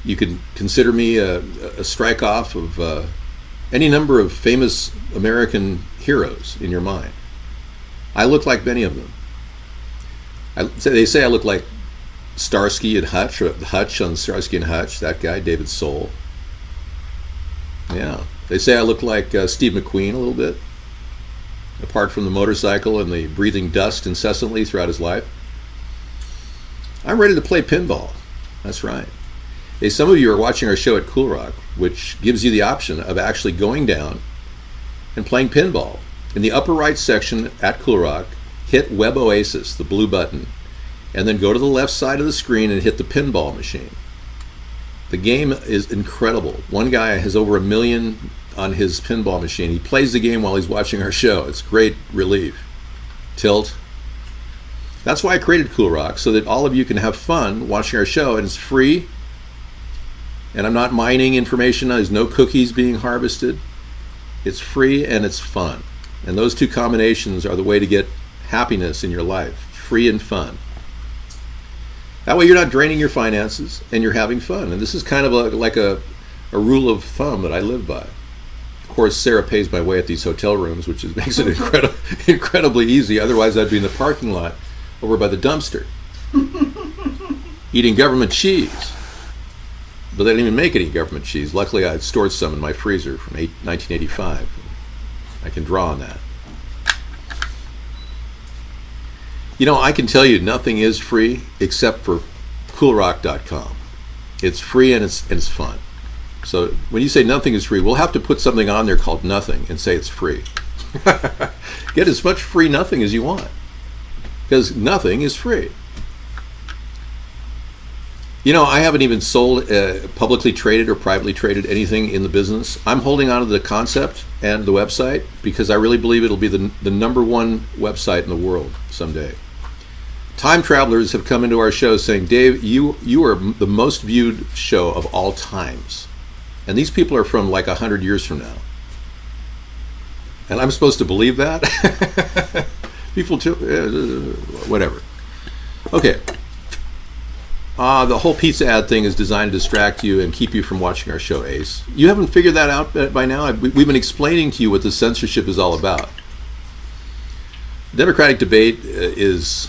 you can consider me a strike-off of any number of famous American heroes in your mind. I look like many of them. They say I look like Starsky and Hutch, or Hutch on Starsky and Hutch, that guy, David Soul. Yeah. They say I look like Steve McQueen a little bit, apart from the motorcycle and the breathing dust incessantly throughout his life. I'm ready to play pinball. That's right. Hey, some of you are watching our show at Cool Rock, which gives you the option of actually going down and playing pinball. In the upper right section at Cool Rock, hit Web Oasis, the blue button, and then go to the left side of the screen and hit the pinball machine. The game is incredible. One guy has over 1 million on his pinball machine. He plays the game while he's watching our show. It's great relief. Tilt. That's why I created Cool Rock, so that all of you can have fun watching our show, and it's free. And I'm not mining information. There's no cookies being harvested. It's free and it's fun. And those two combinations are the way to get happiness in your life. Free and fun. That way you're not draining your finances and you're having fun. And this is kind of like a rule of thumb that I live by. Of course, Sarah pays my way at these hotel rooms, which makes it incredibly easy. Otherwise, I'd be in the parking lot over by the dumpster eating government cheese. But they didn't even make any government cheese. Luckily, I had stored some in my freezer from 1985. I can draw on that. You know, I can tell you nothing is free except for coolrock.com. It's free and it's fun. So when you say nothing is free, we'll have to put something on there called nothing and say it's free. Get as much free nothing as you want, because nothing is free. You know, I haven't even sold publicly traded or privately traded anything in the business. I'm holding on to the concept and the website because I really believe it'll be the #1 website in the world someday. Time travelers have come into our show saying, Dave, you are the most viewed show of all times. And these people are from like 100 years from now. And I'm supposed to believe that? People too, whatever. Okay. The whole pizza ad thing is designed to distract you and keep you from watching our show, Ace. You haven't figured that out by now? We've been explaining to you what the censorship is all about. The Democratic debate is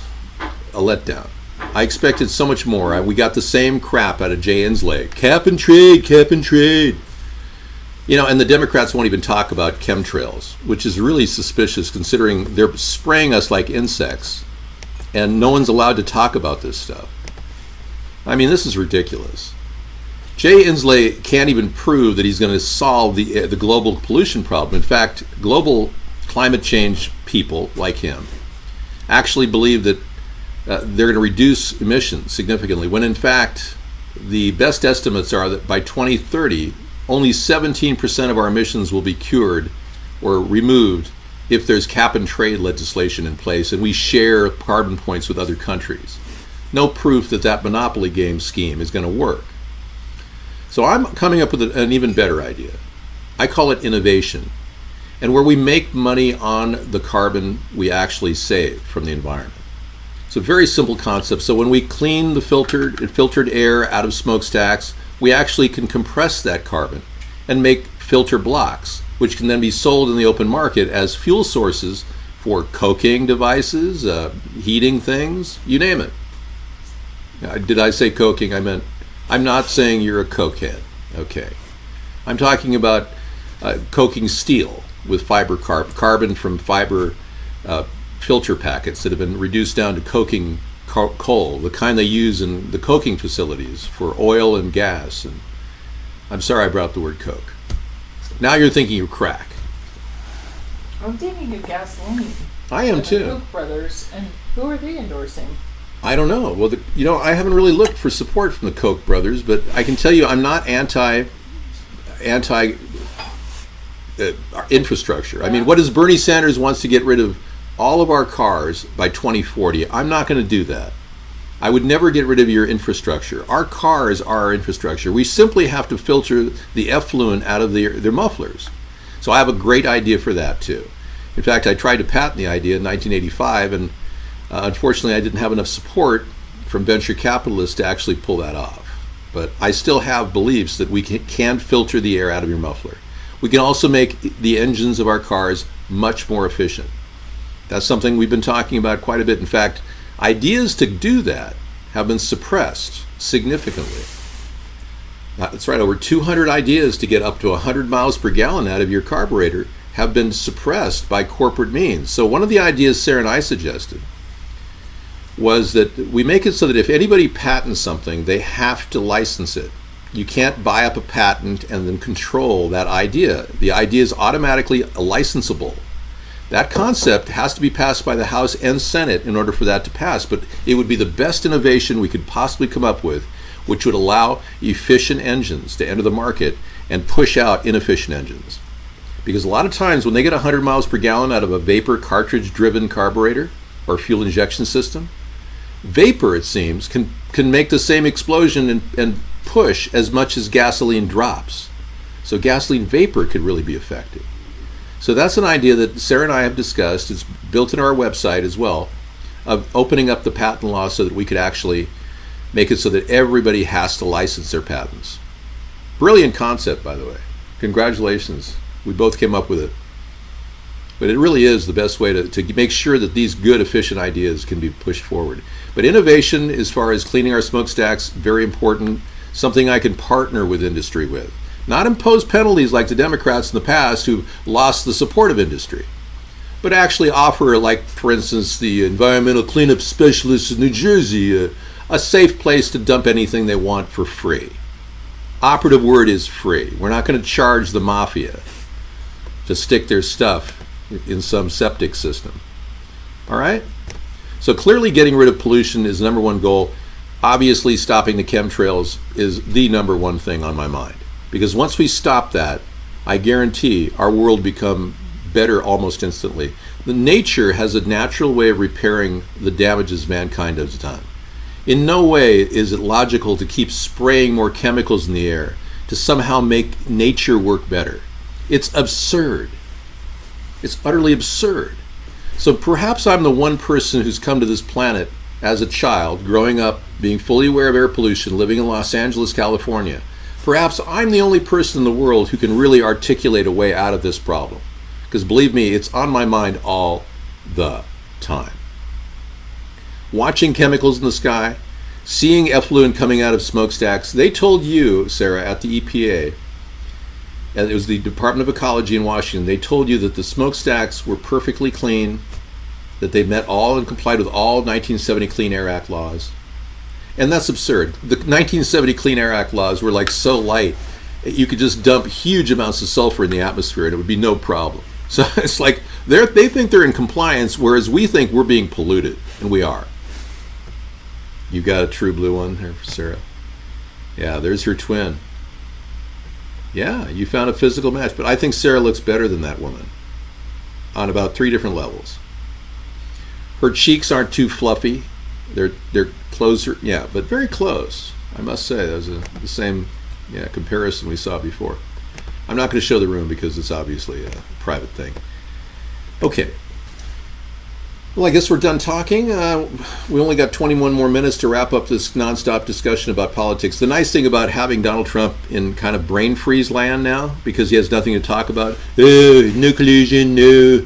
a letdown. I expected so much more. We got the same crap out of Jay Inslee. Cap and trade, cap and trade. You know, and the Democrats won't even talk about chemtrails, which is really suspicious considering they're spraying us like insects, and no one's allowed to talk about this stuff. I mean, this is ridiculous. Jay Inslee can't even prove that he's going to solve the global pollution problem. In fact, global climate change people like him actually believe that they're going to reduce emissions significantly, when in fact the best estimates are that by 2030 only 17% of our emissions will be cured or removed if there's cap and trade legislation in place and we share carbon points with other countries. No proof that that monopoly game scheme is going to work. So I'm coming up with an even better idea. I call it innovation, and where we make money on the carbon we actually save from the environment. It's a very simple concept. So when we clean the filtered air out of smokestacks, we actually can compress that carbon and make filter blocks, which can then be sold in the open market as fuel sources for coking devices, heating things, you name it. Did I say coking? I meant, I'm not saying you're a cokehead, okay. I'm talking about coking steel with fiber carbon from fiber filter packets that have been reduced down to coking coal, the kind they use in the coking facilities for oil and gas. And I'm sorry I brought the word coke. Now you're thinking of crack. I'm thinking of gasoline. I am too. The Koch brothers, and who are they endorsing? I don't know. Well, I haven't really looked for support from the Koch brothers, but I can tell you I'm not anti infrastructure. I mean, what does Bernie Sanders wants to get rid of all of our cars by 2040? I'm not going to do that. I would never get rid of your infrastructure. Our cars are our infrastructure. We simply have to filter the effluent out of their mufflers. So I have a great idea for that too. In fact, I tried to patent the idea in 1985, and unfortunately I didn't have enough support from venture capitalists to actually pull that off. But I still have beliefs that we can filter the air out of your muffler. We can also make the engines of our cars much more efficient. That's something we've been talking about quite a bit. In fact, ideas to do that have been suppressed significantly. That's right, over 200 ideas to get up to 100 miles per gallon out of your carburetor have been suppressed by corporate means. So one of the ideas Sarah and I suggested was that we make it so that if anybody patents something, they have to license it. You can't buy up a patent and then control that idea. The idea is automatically licensable. That concept has to be passed by the House and Senate in order for that to pass, but it would be the best innovation we could possibly come up with, which would allow efficient engines to enter the market and push out inefficient engines. Because a lot of times when they get 100 miles per gallon out of a vapor cartridge-driven carburetor or fuel injection system, vapor, it seems, can make the same explosion and push as much as gasoline drops. So gasoline vapor could really be effective. So that's an idea that Sarah and I have discussed. It's built in our website as well, of opening up the patent law so that we could actually make it so that everybody has to license their patents. Brilliant concept, by the way. Congratulations. We both came up with it. But it really is the best way to make sure that these good, efficient ideas can be pushed forward. But innovation, as far as cleaning our smokestacks, very important. Something I can partner with industry with. Not impose penalties like the Democrats in the past who lost the support of industry, but actually offer, like, for instance, the environmental cleanup specialists in New Jersey, a safe place to dump anything they want for free. Operative word is free. We're not going to charge the mafia to stick their stuff in some septic system. All right? So clearly getting rid of pollution is the number one goal. Obviously stopping the chemtrails is the number one thing on my mind. Because once we stop that, I guarantee our world become better almost instantly. The nature has a natural way of repairing the damages mankind has done. In no way is it logical to keep spraying more chemicals in the air to somehow make nature work better. It's absurd. It's utterly absurd. So perhaps I'm the one person who's come to this planet as a child, growing up, being fully aware of air pollution, living in Los Angeles, California. Perhaps I'm the only person in the world who can really articulate a way out of this problem. Because believe me, it's on my mind all the time. Watching chemicals in the sky, seeing effluent coming out of smokestacks. They told you, Sarah, at the EPA, and it was the Department of Ecology in Washington, they told you that the smokestacks were perfectly clean, that they met all and complied with all 1970 Clean Air Act laws. And that's absurd. The 1970 Clean Air Act laws were like so light, you could just dump huge amounts of sulfur in the atmosphere and it would be no problem. So it's like they think they're in compliance, whereas we think we're being polluted, and we are. You got a true blue one there, Sarah. Yeah, there's her twin. Yeah, you found a physical match, but I think Sarah looks better than that woman on about 3 different levels. Her cheeks aren't too fluffy. They're closer, yeah, but very close. I must say, that was the same comparison we saw before. I'm not going to show the room because it's obviously a private thing. Okay. Well, I guess we're done talking. We only got 21 more minutes to wrap up this nonstop discussion about politics. The nice thing about having Donald Trump in kind of brain freeze land now, because he has nothing to talk about. No collusion, no,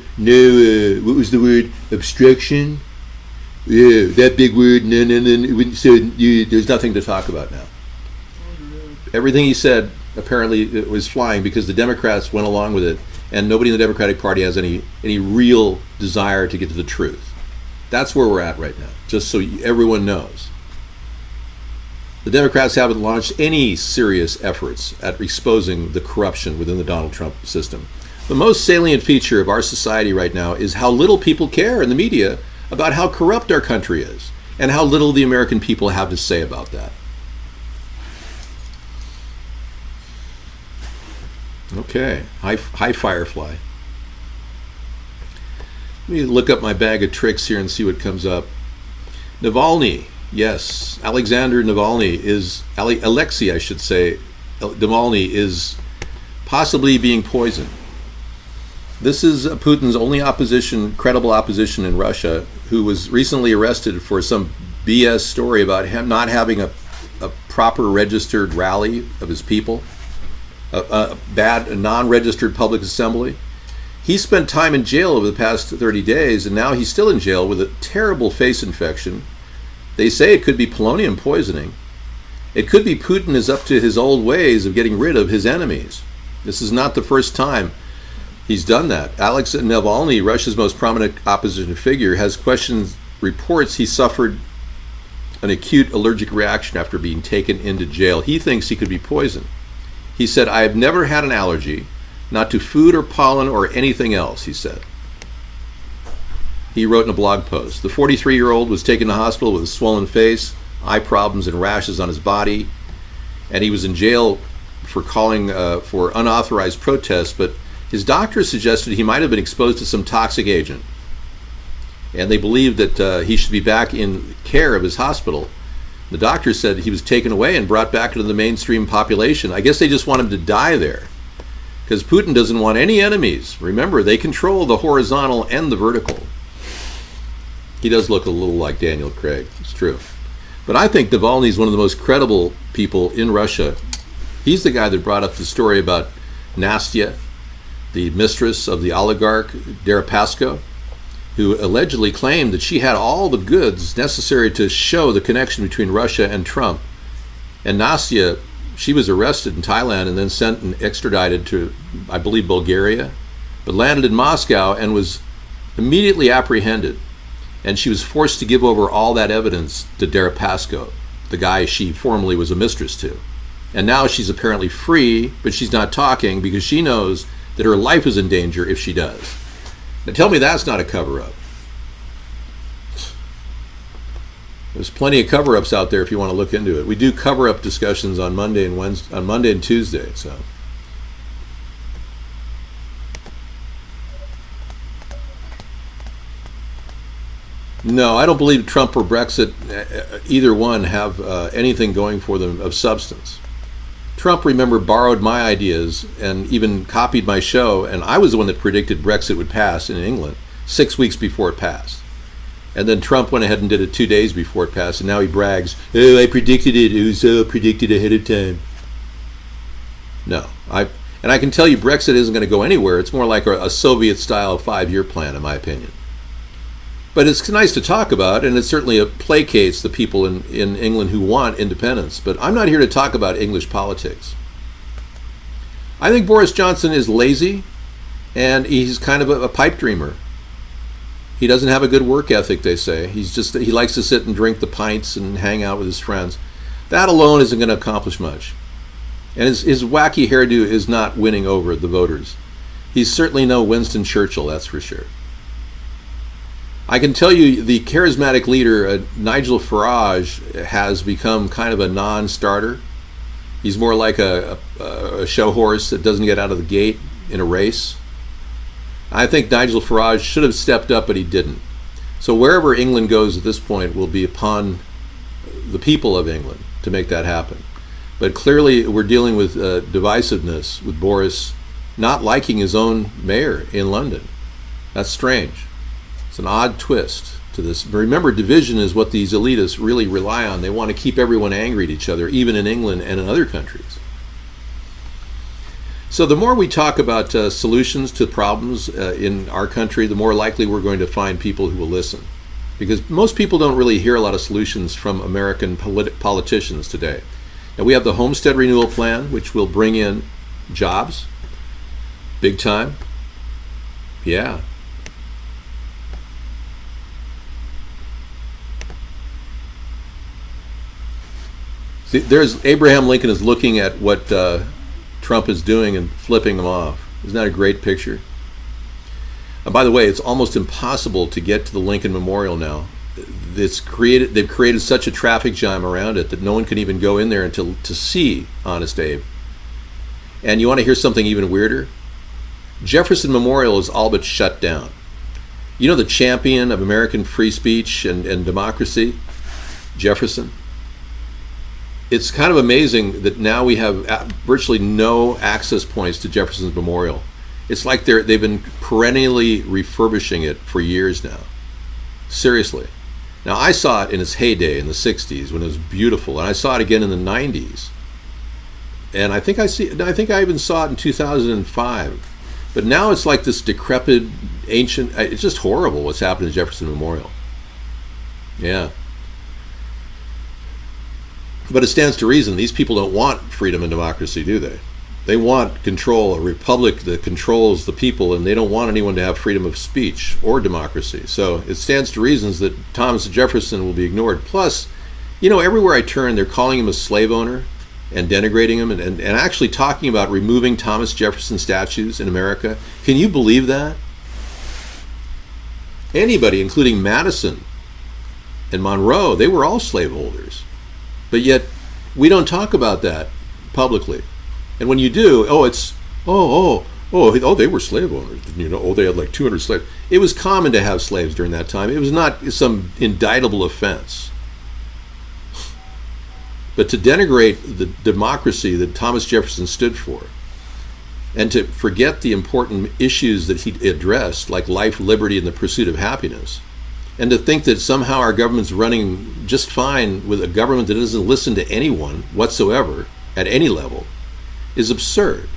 what was the word? Obstruction? Yeah, that big word, no. So there's nothing to talk about now. Everything he said apparently it was flying because the Democrats went along with it, and nobody in the Democratic Party has any real desire to get to the truth. That's where we're at right now, just so everyone knows. The Democrats haven't launched any serious efforts at exposing the corruption within the Donald Trump system. The most salient feature of our society right now is how little people care in the media about how corrupt our country is, and how little the American people have to say about that. Okay, hi Firefly. Let me look up my bag of tricks here and see what comes up. Navalny, yes, Alexei Navalny is possibly being poisoned. This is Putin's only credible opposition in Russia, who was recently arrested for some BS story about him not having a proper registered rally of his people. A non-registered public assembly. He spent time in jail over the past 30 days, and now he's still in jail with a terrible face infection They say it could be polonium poisoning. It could be Putin is up to his old ways of getting rid of his enemies. This is not the first time he's done that. Alex Navalny, Russia's most prominent opposition figure, has questioned reports he suffered an acute allergic reaction after being taken into jail. He thinks he could be poisoned. He said, "I have never had an allergy, not to food or pollen or anything else," he said. He wrote in a blog post. The 43-year-old was taken to hospital with a swollen face, eye problems, and rashes on his body, and he was in jail for calling for unauthorized protests, but his doctor suggested he might have been exposed to some toxic agent, and they believed that he should be back in care of his hospital. The doctor said he was taken away and brought back into the mainstream population. I guess they just want him to die there, because Putin doesn't want any enemies. Remember, they control the horizontal and the vertical. He does look a little like Daniel Craig, it's true. But I think Navalny is one of the most credible people in Russia. He's the guy that brought up the story about Nastya, the mistress of the oligarch Deripaska, who allegedly claimed that she had all the goods necessary to show the connection between Russia and Trump. And Nastya, she was arrested in Thailand and then sent and extradited to, I believe, Bulgaria, but landed in Moscow and was immediately apprehended. And she was forced to give over all that evidence to Deripaska, the guy she formerly was a mistress to. And now she's apparently free, but she's not talking because she knows that her life is in danger if she does. Now tell me that's not a cover-up. There's plenty of cover-ups out there if you want to look into it. We do cover-up discussions on Monday and Wednesday, on Monday and Tuesday. So. No, I don't believe Trump or Brexit, either one, have anything going for them of substance. Trump, remember, borrowed my ideas and even copied my show, and I was the one that predicted Brexit would pass in England 6 weeks before it passed. And then Trump went ahead and did it 2 days before it passed, and now he brags, "Oh, I predicted it. It was predicted ahead of time." No, I can tell you Brexit isn't going to go anywhere. It's more like a Soviet-style 5-year plan, in my opinion. But it's nice to talk about, and it certainly placates the people in England who want independence. But I'm not here to talk about English politics. I think Boris Johnson is lazy, and he's kind of a pipe dreamer. He doesn't have a good work ethic, they say. He likes to sit and drink the pints and hang out with his friends. That alone isn't going to accomplish much. And his wacky hairdo is not winning over the voters. He's certainly no Winston Churchill, that's for sure. I can tell you the charismatic leader, Nigel Farage, has become kind of a non-starter. He's more like a show horse that doesn't get out of the gate in a race. I think Nigel Farage should have stepped up, but he didn't. So wherever England goes at this point will be upon the people of England to make that happen. But clearly we're dealing with divisiveness, with Boris not liking his own mayor in London. That's strange. It's an odd twist to this. But remember, division is what these elitists really rely on. They want to keep everyone angry at each other, even in England and in other countries. So the more we talk about solutions to problems in our country, the more likely we're going to find people who will listen. Because most people don't really hear a lot of solutions from American politicians today. Now we have the Homestead Renewal Plan, which will bring in jobs, big time. Yeah. See, there's Abraham Lincoln is looking at what Trump is doing and flipping him off. Isn't that a great picture? And by the way, it's almost impossible to get to the Lincoln Memorial now. They've created such a traffic jam around it that no one can even go in there to see Honest Abe. And you want to hear something even weirder? Jefferson Memorial is all but shut down. You know the champion of American free speech and democracy, Jefferson? It's kind of amazing that now we have virtually no access points to Jefferson's Memorial. It's like they've been perennially refurbishing it for years now. Seriously. Now, I saw it in its heyday in the 60s when it was beautiful, and I saw it again in the 90s. And I think I even saw it in 2005. But now it's like this decrepit, ancient, it's just horrible what's happened to Jefferson Memorial. Yeah. But it stands to reason these people don't want freedom and democracy, do they? They want control, a republic that controls the people, and they don't want anyone to have freedom of speech or democracy. So it stands to reason that Thomas Jefferson will be ignored. Plus, everywhere I turn, they're calling him a slave owner and denigrating him and actually talking about removing Thomas Jefferson statues in America. Can you believe that? Anybody, including Madison and Monroe, they were all slaveholders. But yet, we don't talk about that publicly. And when you do, they were slave owners. They had like 200 slaves. It was common to have slaves during that time. It was not some indictable offense. But to denigrate the democracy that Thomas Jefferson stood for, and to forget the important issues that he addressed, like life, liberty, and the pursuit of happiness, and to think that somehow our government's running just fine with a government that doesn't listen to anyone whatsoever at any level, is absurd.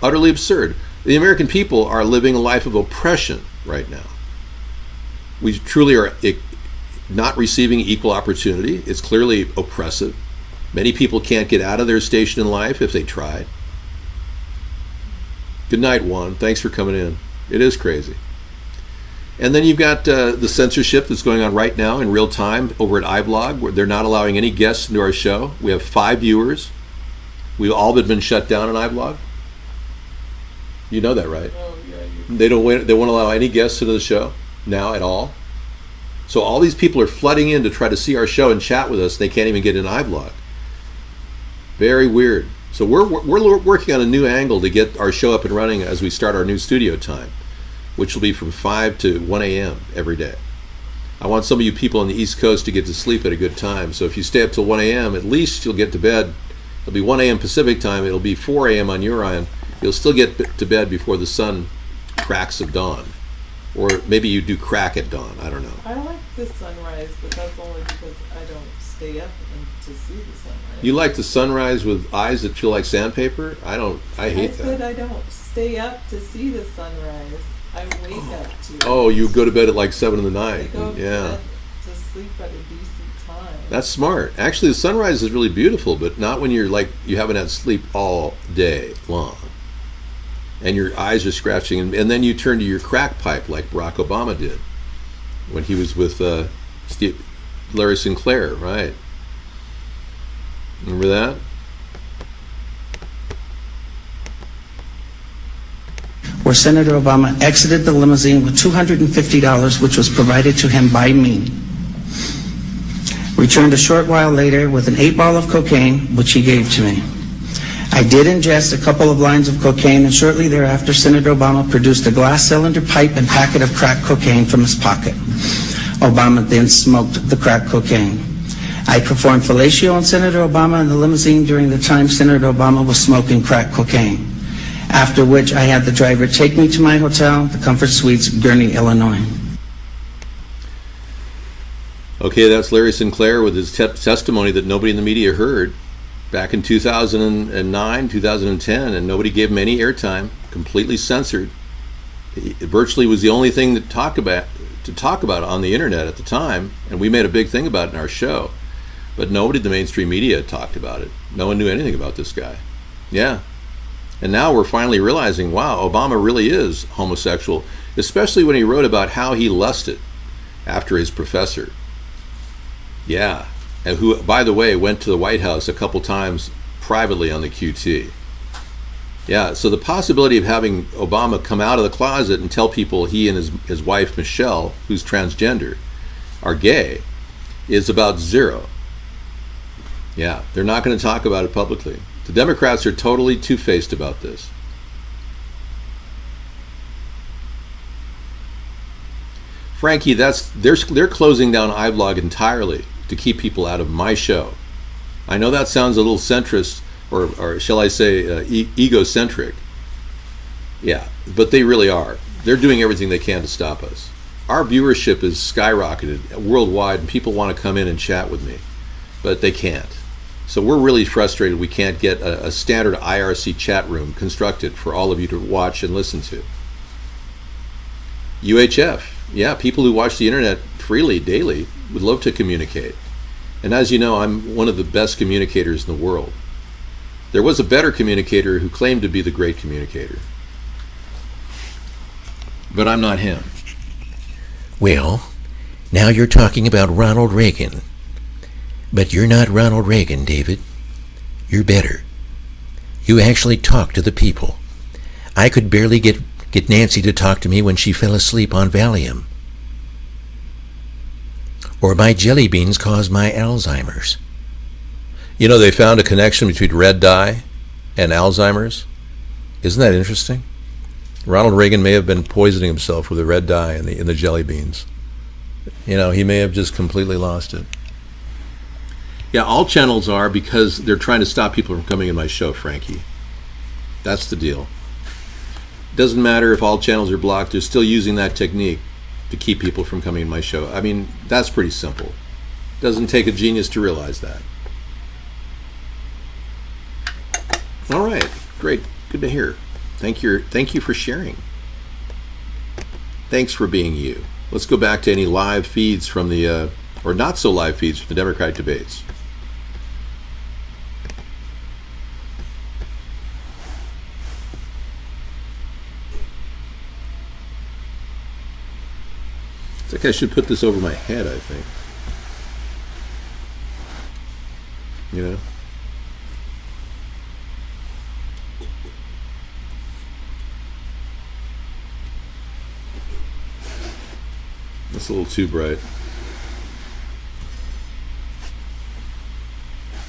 Utterly absurd. The American people are living a life of oppression right now. We truly are not receiving equal opportunity. It's clearly oppressive. Many people can't get out of their station in life if they tried. Good night, Juan. Thanks for coming in. It is crazy. And then you've got the censorship that's going on right now in real time over at iVlog, where they're not allowing any guests into our show. We have 5 viewers. We've all been shut down on iVlog. You know that, right? Oh, yeah. They won't allow any guests into the show now at all. So all these people are flooding in to try to see our show and chat with us. They can't even get in iVlog. Very weird. So we're working on a new angle to get our show up and running as we start our new studio time, which will be from 5 to 1 a.m. every day. I want some of you people on the East Coast to get to sleep at a good time. So if you stay up till 1 a.m., at least you'll get to bed. It'll be 1 a.m. Pacific time. It'll be 4 a.m. on your end. You'll still get to bed before the sun cracks of dawn. Or maybe you do crack at dawn. I don't know. I like the sunrise, but that's only because I don't stay up to see the sunrise. You like the sunrise with eyes that feel like sandpaper? I hate that. I said I don't stay up to see the sunrise. I wake up to it. Oh, you go to bed at like 7 in the night. I go to Yeah. bed to sleep at a decent time. That's smart. Actually, the sunrise is really beautiful, but not when you haven't had sleep all day long. And your eyes are scratching, and then you turn to your crack pipe like Barack Obama did when he was with Larry Sinclair, right? Remember that? Where Senator Obama exited the limousine with $250, which was provided to him by me. Returned a short while later with an 8-ball of cocaine, which he gave to me. I did ingest a couple of lines of cocaine, and shortly thereafter, Senator Obama produced a glass cylinder pipe and packet of crack cocaine from his pocket. Obama then smoked the crack cocaine. I performed fellatio on Senator Obama in the limousine during the time Senator Obama was smoking crack cocaine, after which I had the driver take me to my hotel, the Comfort Suites, Gurnee, Illinois. Okay, that's Larry Sinclair with his testimony that nobody in the media heard back in 2009, 2010, and nobody gave him any airtime, completely censored. It virtually was the only thing to talk about on the internet at the time, and we made a big thing about it in our show. But nobody in the mainstream media talked about it. No one knew anything about this guy. Yeah. And now we're finally realizing, wow, Obama really is homosexual, especially when he wrote about how he lusted after his professor. Yeah. And who, by the way, went to the White House a couple times privately on the QT. Yeah, so the possibility of having Obama come out of the closet and tell people he and his wife, Michelle, who's transgender, are gay, is about zero. Yeah, they're not going to talk about it publicly. The Democrats are totally two-faced about this. Frankie, they're closing down iVlog entirely to keep people out of my show. I know that sounds a little centrist, or shall I say egocentric. Yeah, but they really are. They're doing everything they can to stop us. Our viewership is skyrocketed worldwide, and people want to come in and chat with me, but they can't. So we're really frustrated we can't get a standard IRC chat room constructed for all of you to watch and listen to. UHF, yeah, people who watch the internet freely, daily, would love to communicate. And as you know, I'm one of the best communicators in the world. There was a better communicator who claimed to be the great communicator. But I'm not him. Well, now you're talking about Ronald Reagan. But you're not Ronald Reagan, David. You're better. You actually talk to the people. I could barely get Nancy to talk to me when she fell asleep on Valium. Or my jelly beans caused my Alzheimer's. You know, they found a connection between red dye and Alzheimer's. Isn't that interesting? Ronald Reagan may have been poisoning himself with the red dye in the jelly beans. You know, he may have just completely lost it. Yeah, all channels are, because they're trying to stop people from coming in my show, Frankie. That's the deal. Doesn't matter if all channels are blocked, they're still using that technique to keep people from coming in my show. I mean, that's pretty simple. Doesn't take a genius to realize that. All right, great, good to hear. Thank you for sharing. Thanks for being you. Let's go back to any live feeds from the, or not so live feeds from the Democratic debates. I think I should put this over my head, I think. You know? That's a little too bright.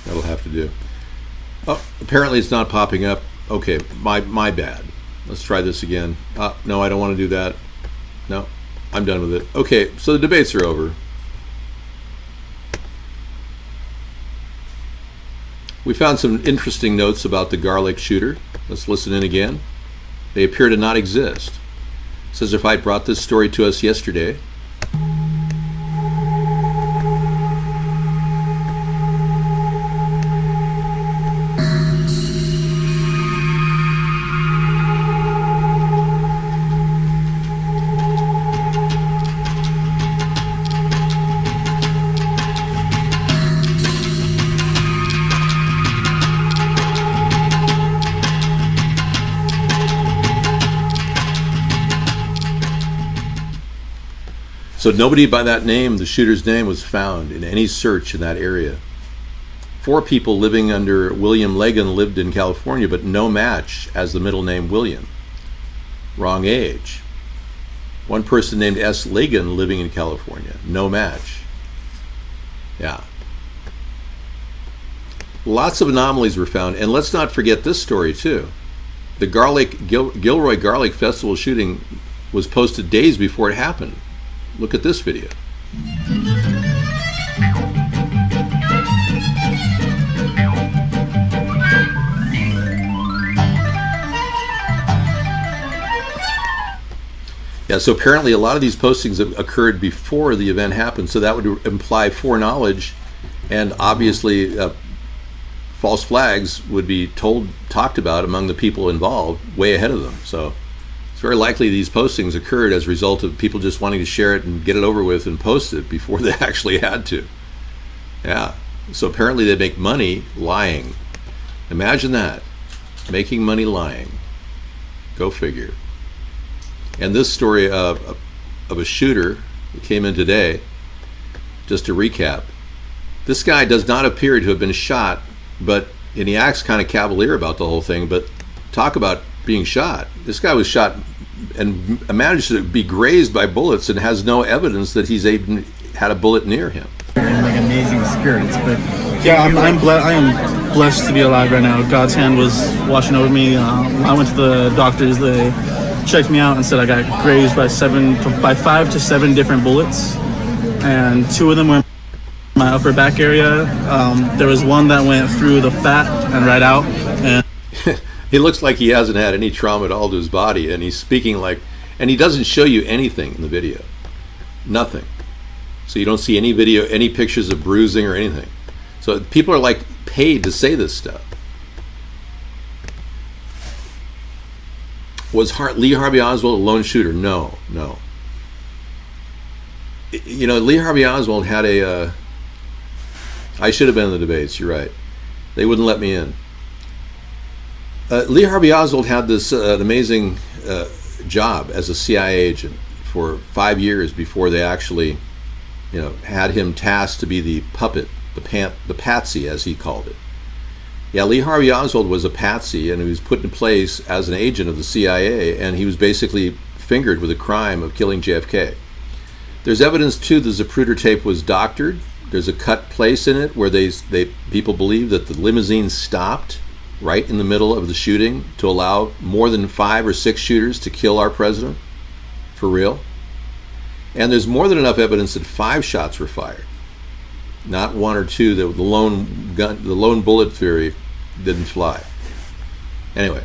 That'll have to do. Oh, apparently it's not popping up. Okay, my bad. Let's try this again. No, I don't want to do that. No, I'm done with it. Okay, so the debates are over. We found some interesting notes about the garlic shooter. Let's listen in again. They appear to not exist. Says if I brought this story to us yesterday. So nobody by that name, the shooter's name, was found in any search in that area. 4 people living under William Legan lived in California, but no match as the middle name William. Wrong age. 1 person named S. Legan living in California. No match. Yeah. Lots of anomalies were found, and let's not forget this story too. The Gilroy Garlic Festival shooting was posted days before it happened. Look at this video. Yeah, so apparently a lot of these postings have occurred before the event happened, so that would imply foreknowledge, and obviously false flags would be talked about among the people involved way ahead of them. So it's very likely these postings occurred as a result of people just wanting to share it and get it over with and post it before they actually had to. Yeah, so apparently they make money lying. Imagine that, making money lying. Go figure. And this story of a shooter that came in today, just to recap, this guy does not appear to have been shot, and he acts kind of cavalier about the whole thing, but talk about being shot. This guy was shot and managed to be grazed by bullets and has no evidence that he's even had a bullet near him. Like amazing spirits, but Yeah, I am blessed to be alive right now. God's hand was watching over me. I went to the doctors. They checked me out and said I got grazed by 5 to 7 different bullets, and 2 of them were in my upper back area. There was one that went through the fat and right out. And he looks like he hasn't had any trauma at all to his body, and he's speaking and he doesn't show you anything in the video. Nothing. So you don't see any video, any pictures of bruising or anything. So people are paid to say this stuff. Was Lee Harvey Oswald a lone shooter? No. You know, Lee Harvey Oswald had I should have been in the debates. You're right. They wouldn't let me in. Lee Harvey Oswald had this amazing job as a CIA agent for 5 years before they actually, had him tasked to be the puppet, the patsy, as he called it. Yeah, Lee Harvey Oswald was a patsy, and he was put in place as an agent of the CIA, and he was basically fingered with the crime of killing JFK. There's evidence too the Zapruder tape was doctored. There's a cut place in it where people believe that the limousine stopped right in the middle of the shooting to allow more than 5 or 6 shooters to kill our president, for real. And there's more than enough evidence that 5 shots were fired, not 1 or 2. The lone bullet theory didn't fly. Anyway,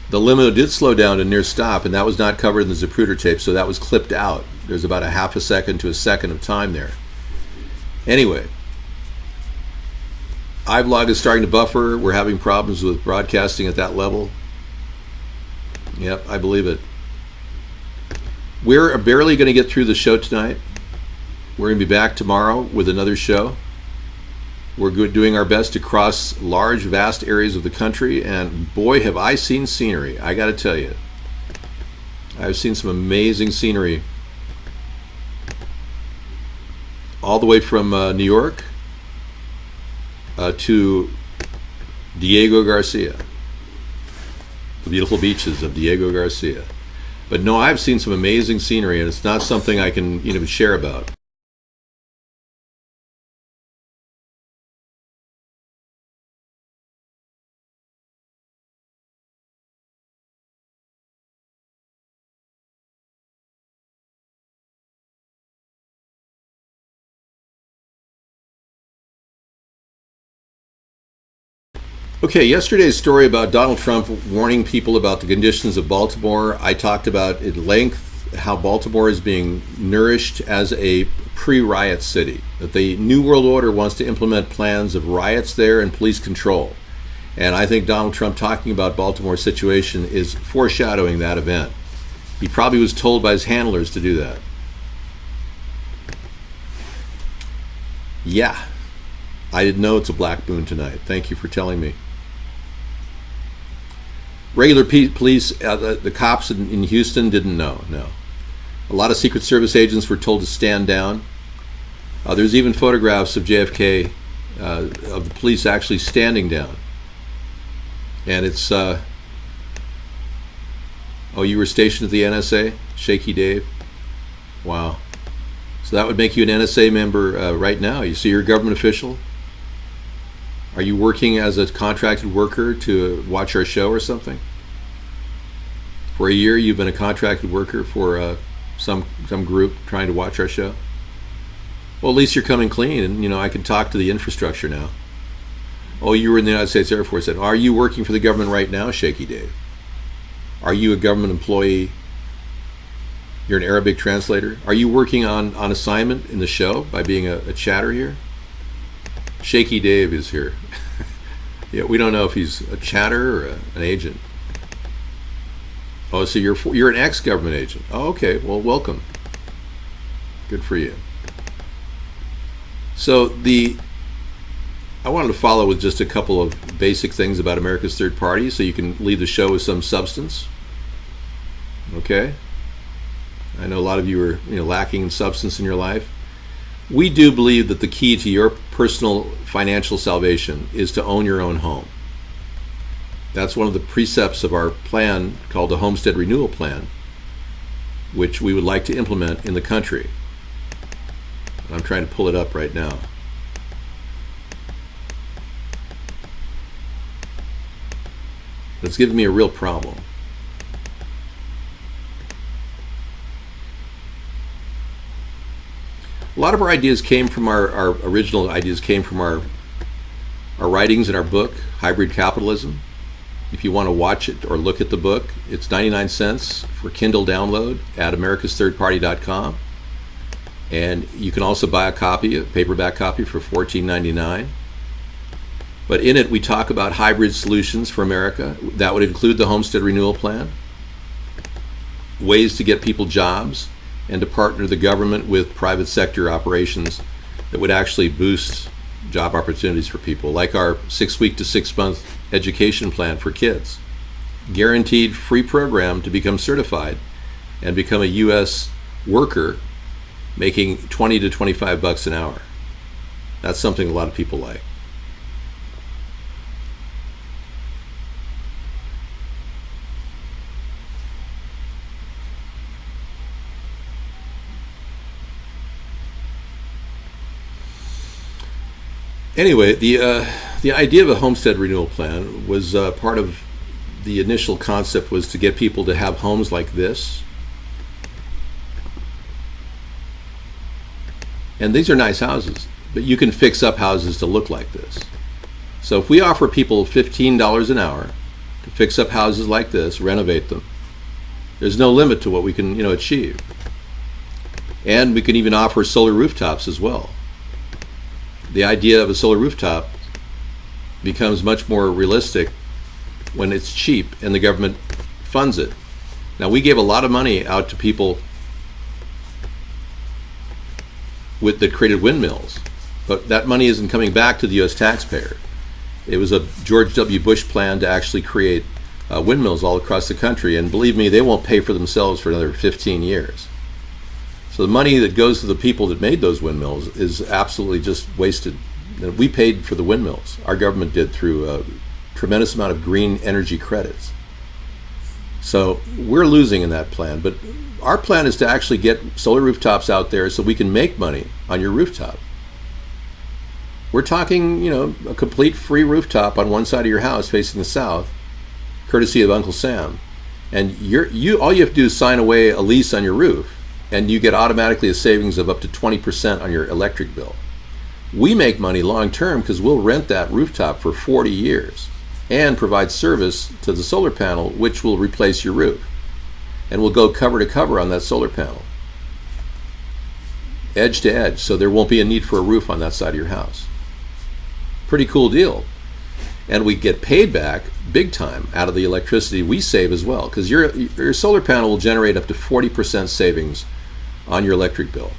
the limo did slow down to near stop, and that was not covered in the Zapruder tape, so that was clipped out. There's about a half a second to a second of time there. Anyway, iVlog is starting to buffer. We're having problems with broadcasting at that level. Yep, I believe it. We're barely going to get through the show tonight. We're going to be back tomorrow with another show. We're doing our best to cross large, vast areas of the country, and boy, have I seen scenery. I got to tell you, I've seen some amazing scenery. All the way from New York to Diego Garcia, the beautiful beaches of Diego Garcia. But no, I've seen some amazing scenery, and it's not something I can share about. Okay, yesterday's story about Donald Trump warning people about the conditions of Baltimore. I talked about at length how Baltimore is being nourished as a pre-riot city, that the New World Order wants to implement plans of riots there and police control. And I think Donald Trump talking about Baltimore's situation is foreshadowing that event. He probably was told by his handlers to do that. Yeah, I didn't know it's a black moon tonight. Thank you for telling me. Regular police, the cops in Houston didn't know, no. A lot of Secret Service agents were told to stand down. There's even photographs of JFK, of the police actually standing down. And it's, oh, you were stationed at the NSA? Shaky Dave? Wow. So that would make you an NSA member right now. You see, you're a government official. Are you working as a contracted worker to watch our show or something? For a year, you've been a contracted worker for some group trying to watch our show? Well, at least you're coming clean, and I can talk to the infrastructure now. Oh, you were in the United States Air Force. Are you working for the government right now, Shaky Dave? Are you a government employee? You're an Arabic translator? Are you working on assignment in the show by being a chatter here? Shaky Dave is here. Yeah, we don't know if he's a chatter or an agent. Oh, so you're an ex-government agent. Oh, okay. Well, welcome. Good for you. So I wanted to follow with just a couple of basic things about America's Third Party, so you can leave the show with some substance. Okay. I know a lot of you are lacking in substance in your life. We do believe that the key to your personal financial salvation is to own your own home. That's one of the precepts of our plan called the Homestead Renewal Plan, which we would like to implement in the country. I'm trying to pull it up right now. It's giving me a real problem. A lot of our ideas came from our original ideas came from our writings in our book, Hybrid Capitalism. If you want to watch it or look at the book, it's 99 cents for Kindle download at americasthirdparty.com. And you can also buy a paperback copy for $14.99. But in it, we talk about hybrid solutions for America. That would include the Homestead Renewal Plan, ways to get people jobs, and to partner the government with private sector operations that would actually boost job opportunities for people, like our 6-week to 6-month education plan for kids. Guaranteed free program to become certified and become a U.S. worker making 20 to 25 bucks an hour. That's something a lot of people like. Anyway, the idea of a homestead renewal plan was part of the initial concept was to get people to have homes like this. And these are nice houses, but you can fix up houses to look like this. So if we offer people $15 an hour to fix up houses like this, renovate them, there's no limit to what we can, achieve. And we can even offer solar rooftops as well. The idea of a solar rooftop becomes much more realistic when it's cheap and the government funds it. Now, we gave a lot of money out to people that created windmills, but that money isn't coming back to the U.S. taxpayer. It was a George W. Bush plan to actually create windmills all across the country, and believe me, they won't pay for themselves for another 15 years. So the money that goes to the people that made those windmills is absolutely just wasted. We paid for the windmills. Our government did through a tremendous amount of green energy credits. So we're losing in that plan, but our plan is to actually get solar rooftops out there so we can make money on your rooftop. We're talking, a complete free rooftop on one side of your house facing the south, courtesy of Uncle Sam. And all you have to do is sign away a lease on your roof, and you get automatically a savings of up to 20% on your electric bill. We make money long term because we'll rent that rooftop for 40 years and provide service to the solar panel, which will replace your roof. And we'll go cover to cover on that solar panel, edge to edge, so there won't be a need for a roof on that side of your house. Pretty cool deal. And we get paid back big time out of the electricity we save as well, because your solar panel will generate up to 40% savings on your electric bill.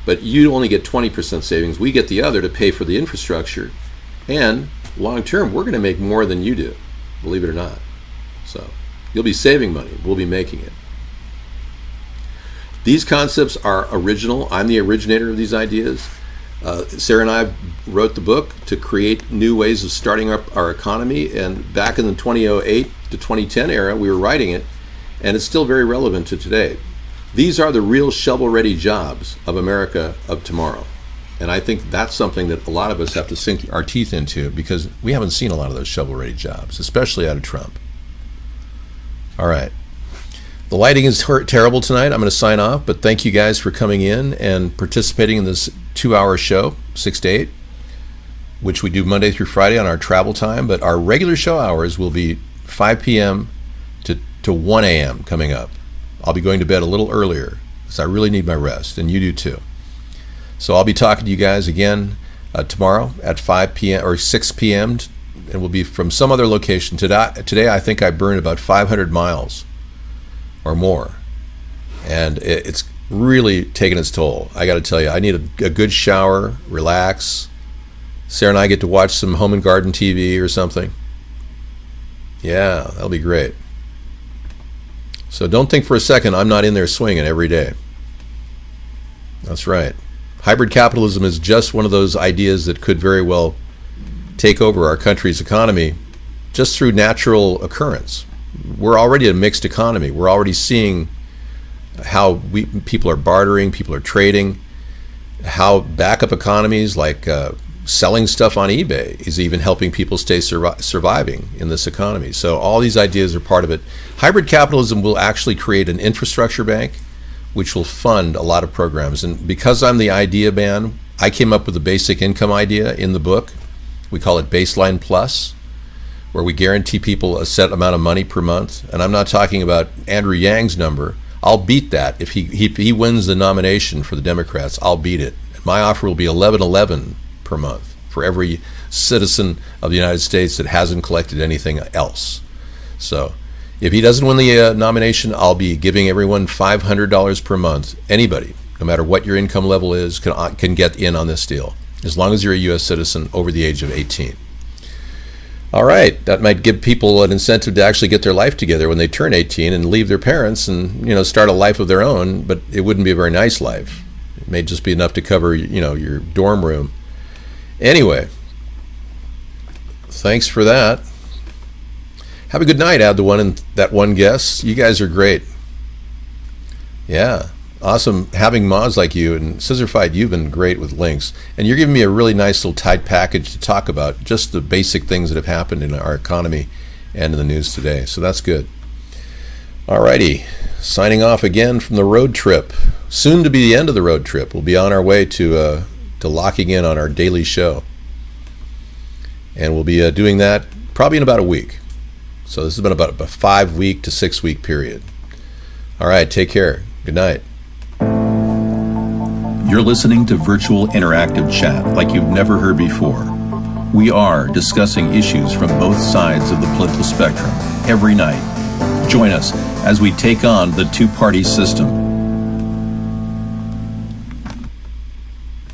But you only get 20% savings. We get the other to pay for the infrastructure. And long term, we're going to make more than you do, believe it or not. So you'll be saving money. We'll be making it. These concepts are original. I'm the originator of these ideas. Sarah and I wrote the book to create new ways of starting up our economy. And back in the 2008 to 2010 era, we were writing it. And it's still very relevant to today. These are the real shovel-ready jobs of America of tomorrow. And I think that's something that a lot of us have to sink our teeth into, because we haven't seen a lot of those shovel-ready jobs, especially out of Trump. All right. The lighting is terrible tonight. I'm going to sign off, but thank you guys for coming in and participating in this 2-hour show, 6 to 8, which we do Monday through Friday on our travel time. But our regular show hours will be 5 p.m. to 1 a.m. coming up. I'll be going to bed a little earlier because I really need my rest, and you do too. So I'll be talking to you guys again tomorrow at 5 p.m. or 6 p.m. and we'll be from some other location. Today I think I burned about 500 miles or more, and it's really taken its toll. I got to tell you, I need a good shower, relax. Sarah and I get to watch some home and garden TV or something. Yeah, that'll be great. So don't think for a second I'm not in there swinging every day. That's right. Hybrid capitalism is just one of those ideas that could very well take over our country's economy just through natural occurrence. We're already a mixed economy. We're already seeing how people are bartering, people are trading, how backup economies like selling stuff on eBay is even helping people stay surviving in this economy. So all these ideas are part of it. Hybrid capitalism will actually create an infrastructure bank which will fund a lot of programs. And because I'm the idea man, I came up with the basic income idea in the book. We call it Baseline Plus, where we guarantee people a set amount of money per month. And I'm not talking about Andrew Yang's number. I'll beat that. If he wins the nomination for the Democrats, I'll beat it. My offer will be $11.11 per month for every citizen of the United States that hasn't collected anything else. So if he doesn't win the nomination, I'll be giving everyone $500 per month. Anybody, no matter what your income level is, can get in on this deal. as long as you're a U.S. citizen over the age of 18. All right, that might give people an incentive to actually get their life together when they turn 18 and leave their parents and, start a life of their own, but it wouldn't be a very nice life. It may just be enough to cover, your dorm room. Anyway, thanks for that. Have a good night, add the one and that one guest. You guys are great. Yeah, awesome having mods like you, and Scissorfied, you've been great with links. And you're giving me a really nice little tight package to talk about, just the basic things that have happened in our economy and in the news today. So that's good. Alrighty, signing off again from the road trip. Soon to be the end of the road trip. We'll be on our way to locking in on our daily show. And we'll be doing that probably in about a week. So this has been about a 5-week to 6-week period. All right, take care. Good night. You're listening to virtual interactive chat like you've never heard before. We are discussing issues from both sides of the political spectrum every night. Join us as we take on the two-party system